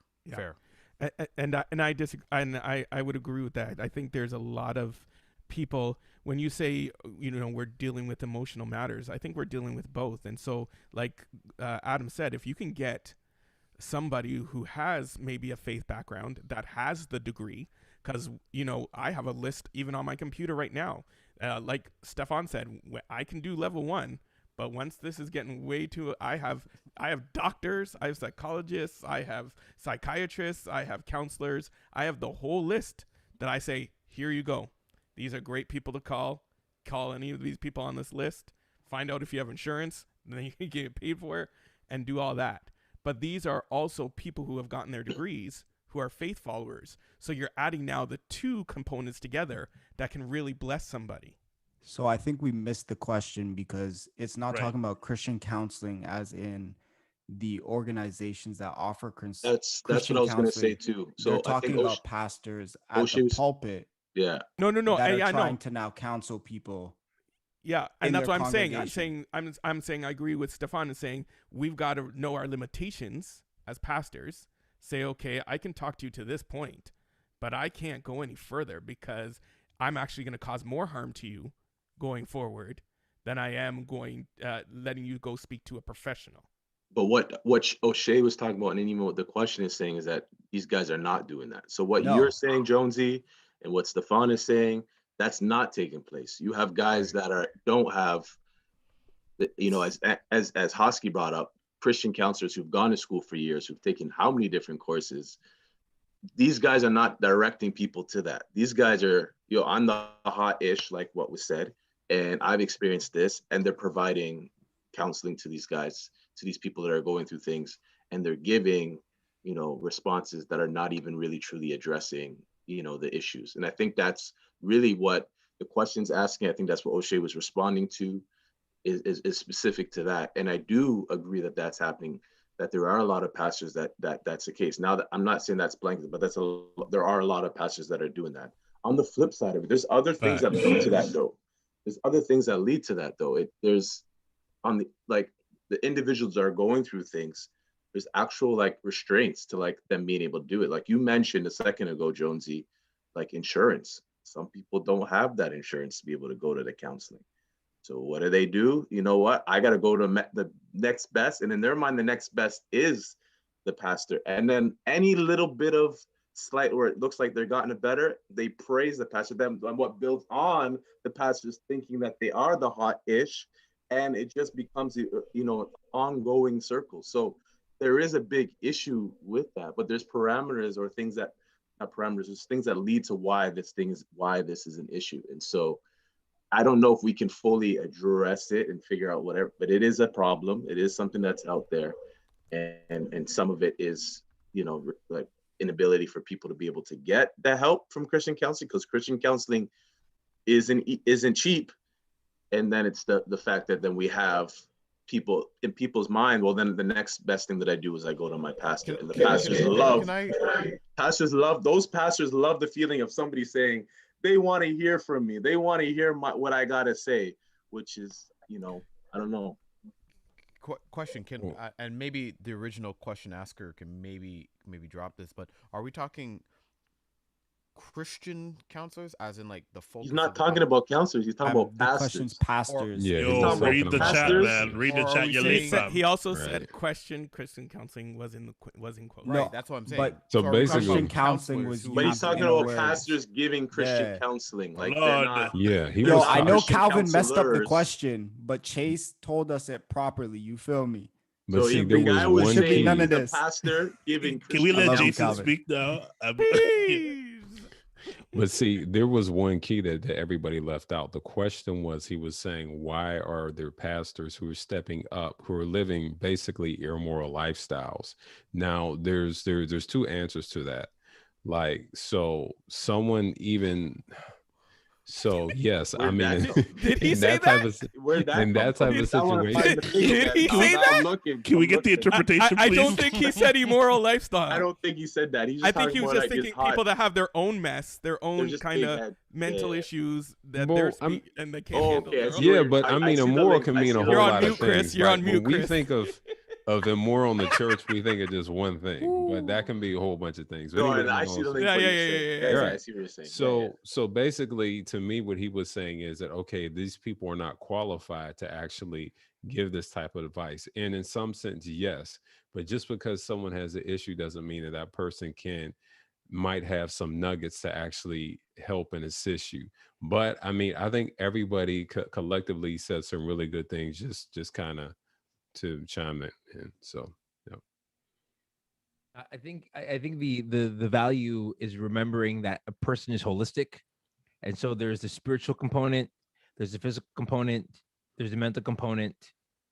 And I disagree, and I would agree with that. I think there's a lot of people, when you say, we're dealing with emotional matters, I think we're dealing with both. And so, like Adam said, if you can get somebody who has maybe a faith background that has the degree, because, you know, I have a list even on my computer right now. Like Stefan said, I can do level 1, but once this is getting way too, I have doctors, I have psychologists, I have psychiatrists, I have counselors, I have the whole list that I say, here you go. These are great people to call. Call any of these people on this list. Find out if you have insurance, and then you can get paid for it, and do all that. But these are also people who have gotten their degrees, who are faith followers. So you're adding now the two components together that can really bless somebody. So I think we missed the question because it's not Right. talking about Christian counseling as in the organizations that offer That's Christian what I was going to say counseling. too. So They're I talking think about pastors at the O'Shea's- pulpit yeah, No, that I are know. trying to now counsel people. Yeah, in and that's their what I'm saying. congregation. I'm saying I agree with Stefan in saying we've got to know our limitations as pastors. Say, okay, I can talk to you to this point, but I can't go any further because I'm actually going to cause more harm to you going forward than I am going letting you go speak to a professional. but what O'Shea was talking about, and even what the question is saying, is that these guys are not doing that. So what No. you're saying, Jonesy, and what Stefan is saying, that's not taking place. You have guys that don't have, you know, as Hosky brought up, Christian counselors who've gone to school for years, who've taken how many different courses. These guys are not directing people to that. These guys are, you know, I'm the hot-ish, like what was said, and I've experienced this, and they're providing counseling to these guys, to these people that are going through things, and they're giving, you know, responses that are not even really truly addressing, you know, the issues. And I think that's really what the question's asking. I think that's what O'Shea was responding to, is specific to that. And I do agree that that's happening, that there are a lot of pastors that's the case. Now, that I'm not saying that's blanket, but there are a lot of pastors that are doing that. On the flip side of it, there's other things that lead to that though. There's other things that lead to that though. There's on the, like, the individuals that are going through things, there's actual like restraints to like them being able to do it. Like you mentioned a second ago, Jonesy, like insurance. Some people don't have that insurance to be able to go to the counseling. So what do? You know what? I got to go to the next best. And in their mind, the next best is the pastor. And then any little bit of slight where it looks like they're gotten it better, they praise the pastor. Then what builds on the pastors thinking that they are the hot-ish, and it just becomes, you know, ongoing circle. So there is a big issue with that, but there's parameters or things that, not parameters, there's things that lead to why this is an issue. And so I don't know if we can fully address it and figure out whatever, but it is a problem. It is something that's out there. And some of it is, you know, like inability for people to be able to get the help from Christian counseling, because Christian counseling isn't cheap. And then it's the fact that then we have people in people's mind, well, then the next best thing that I do is I go to my pastor. And the pastors love those pastors love the feeling of somebody saying, they want to hear from me. They want to hear what I got to say, which is, you know, I don't know. Question, and maybe the original question asker can maybe drop this, but are we talking Christian counselors, as in like the focus? He's not talking about counselors. He's talking about The pastors. question's pastors. Yeah, Yo, read the chat, pastors. man. Read the Or chat. we You're say- late, fam. He also Right. said Christian counseling was in quote. No, Right, that's what I'm saying. but So are we basically- talking Christian counseling counselors was who But he's used talking in about words. pastors giving Christian Yeah. counseling. Like Lord. they're not. Yeah, he Yo, was. I know Christian Calvin messed up the counselors. question, but Chase told us it properly. You feel me? But So see, if there the guy was was one Should be saying none key. of he's a this. pastor giving Can we Christian let love you, Jason Calvin. speak now? But see, there was one key that everybody left out. The question was, he was saying, why are there pastors who are stepping up, who are living basically immoral lifestyles? Now, there's two answers to that. Like, so someone even, so yes, I Where'd mean, that go? Did he in say that type that? of, Where'd that in that come type from? of I wanna find situation, the video Did he now. say I'm that? looking. Can we I'm get the looking. interpretation, I please? don't think he said immoral lifestyle. I don't think he said that. He's just I think talking he was more just like his thinking hot- people that have their own mess, their they're own just kind big of head. mental Yeah. issues that Well, they're I'm- and they can't Oh, handle. okay. I their see own. yeah, where but I I mean, see the immoral link. can I mean see a the whole You're on lot mute, of Chris. things. You're Like, on when mute, we Chris. think of of the moral in the church, we think of just one thing, but that can be a whole bunch of things. But No, anyway, and I see the link. Yeah, what yeah, you're yeah, saying. yeah, Yeah, yeah. yeah, Right. I see what you're saying. So basically, to me, what he was saying is that, okay, these people are not qualified to actually give this type of advice. And in some sense, yes, but just because someone has an issue doesn't mean that that person might have some nuggets to actually help and assist you. But I mean, I think everybody collectively said some really good things, just kind of to chime in. So, yeah. I think the value is remembering that a person is holistic, and so there's the spiritual component, there's the physical component, there's the mental component,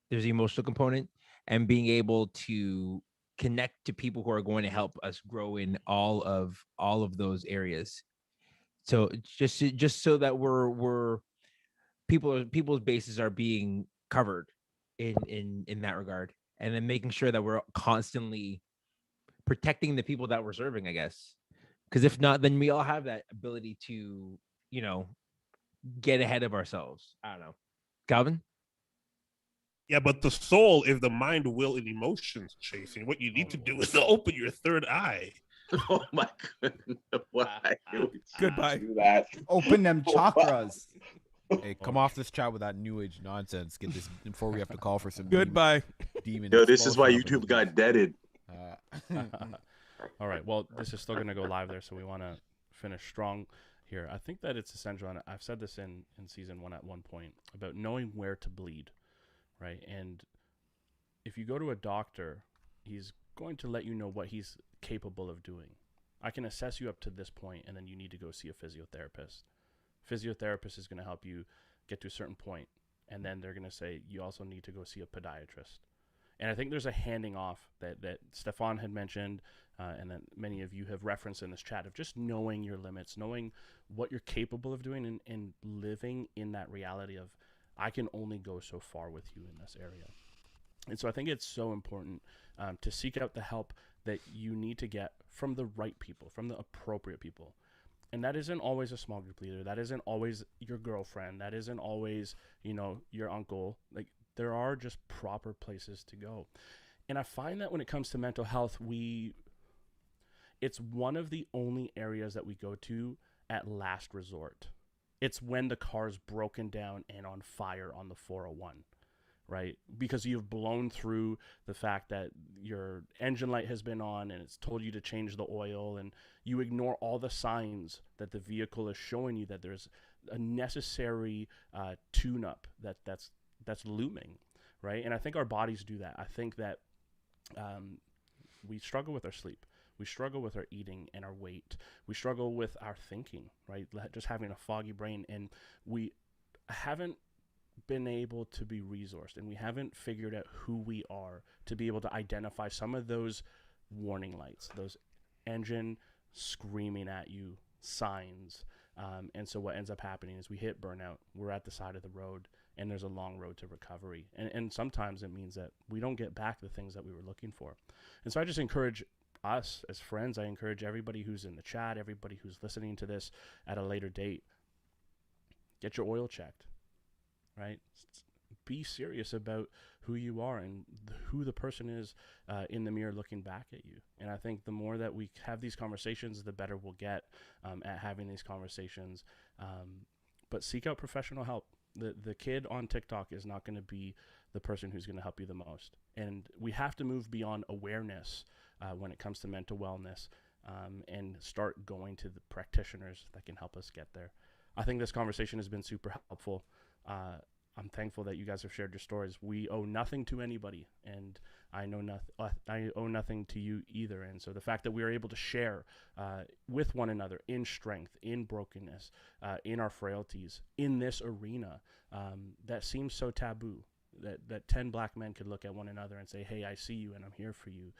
there's the emotional component, and being able to connect to people who are going to help us grow in all of those areas. So just so that we're people's bases are being covered in that regard, and then making sure that we're constantly protecting the people that we're serving, I guess. Because if not, then we all have that ability to, you know, get ahead of ourselves. I don't know. Calvin? Yeah, but the soul is the mind, will, and emotions, Chasing. What you need to do is to open your third eye. Oh my goodness. Why would you Goodbye. do that? Open them chakras. Hey, come off this chat with that new age nonsense. Get this before we have to call for some Goodbye. demon. Yo, this is why expulsion up in YouTube got deaded. All right. Well, this is still going to go live there, so we want to finish strong here. I think that it's essential, and I've said this in season 1 at one point, about knowing where to bleed, right? And if you go to a doctor, he's going to let you know what he's capable of doing. I can assess you up to this point, and then you need to go see a physiotherapist. Physiotherapist is going to help you get to a certain point, and then they're going to say you also need to go see a podiatrist. And I think there's a handing off that Stefan had mentioned, and that many of you have referenced in this chat, of just knowing your limits, knowing what you're capable of doing, and living in that reality of, I can only go so far with you in this area. And so I think it's so important to seek out the help that you need to get from the right people, from the appropriate people. And that isn't always a small group leader. That isn't always your girlfriend. That isn't always, your uncle. Like, there are just proper places to go. And I find that when it comes to mental health, it's one of the only areas that we go to at last resort. It's when the car's broken down and on fire on the 401, right? Because you've blown through the fact that your engine light has been on and it's told you to change the oil, and you ignore all the signs that the vehicle is showing you that there's a necessary tune-up that's looming, right? And I think our bodies do that. I think that we struggle with our sleep. We struggle with our eating and our weight. We struggle with our thinking, right? Just having a foggy brain. And we haven't been able to be resourced, and we haven't figured out who we are to be able to identify some of those warning lights, those engine screaming at you signs. And so what ends up happening is we hit burnout. We're at the side of the road, and there's a long road to recovery. And sometimes it means that we don't get back the things that we were looking for. And so I just encourage us as friends, I encourage everybody who's in the chat, everybody who's listening to this at a later date, get your oil checked, right? Be serious about who you are and who the person is in the mirror looking back at you. And I think the more that we have these conversations, the better we'll get at having these conversations. But seek out professional help. The kid on TikTok is not going to be the person who's going to help you the most. And we have to move beyond awareness when it comes to mental wellness and start going to the practitioners that can help us get there. I think this conversation has been super helpful. I'm thankful that you guys have shared your stories. We owe nothing to anybody, and I owe nothing to you either. And so the fact that we are able to share with one another in strength, in brokenness, in our frailties, in this arena that seems so taboo, that 10 black men could look at one another and say, hey, I see you and I'm here for you.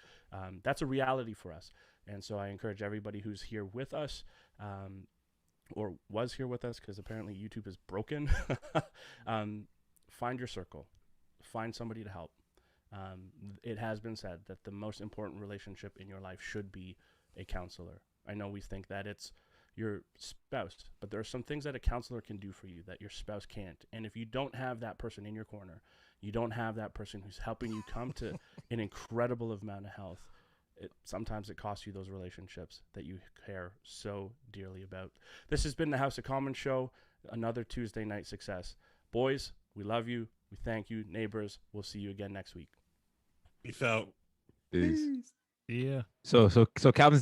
That's a reality for us. And so I encourage everybody who's here with us, or was here with us, because apparently YouTube is broken, find your circle. Find somebody to help. It has been said that the most important relationship in your life should be a counselor. I know we think that it's your spouse, but there are some things that a counselor can do for you that your spouse can't. And if you don't have that person in your corner, you don't have that person who's helping you come to an incredible amount of health, sometimes it costs you those relationships that you care so dearly about. This has been the House of Common Show, another Tuesday night success. Boys, we love you. We thank you. Neighbors, we'll see you again next week. Peace out. Peace. Yeah. So Calvin's doing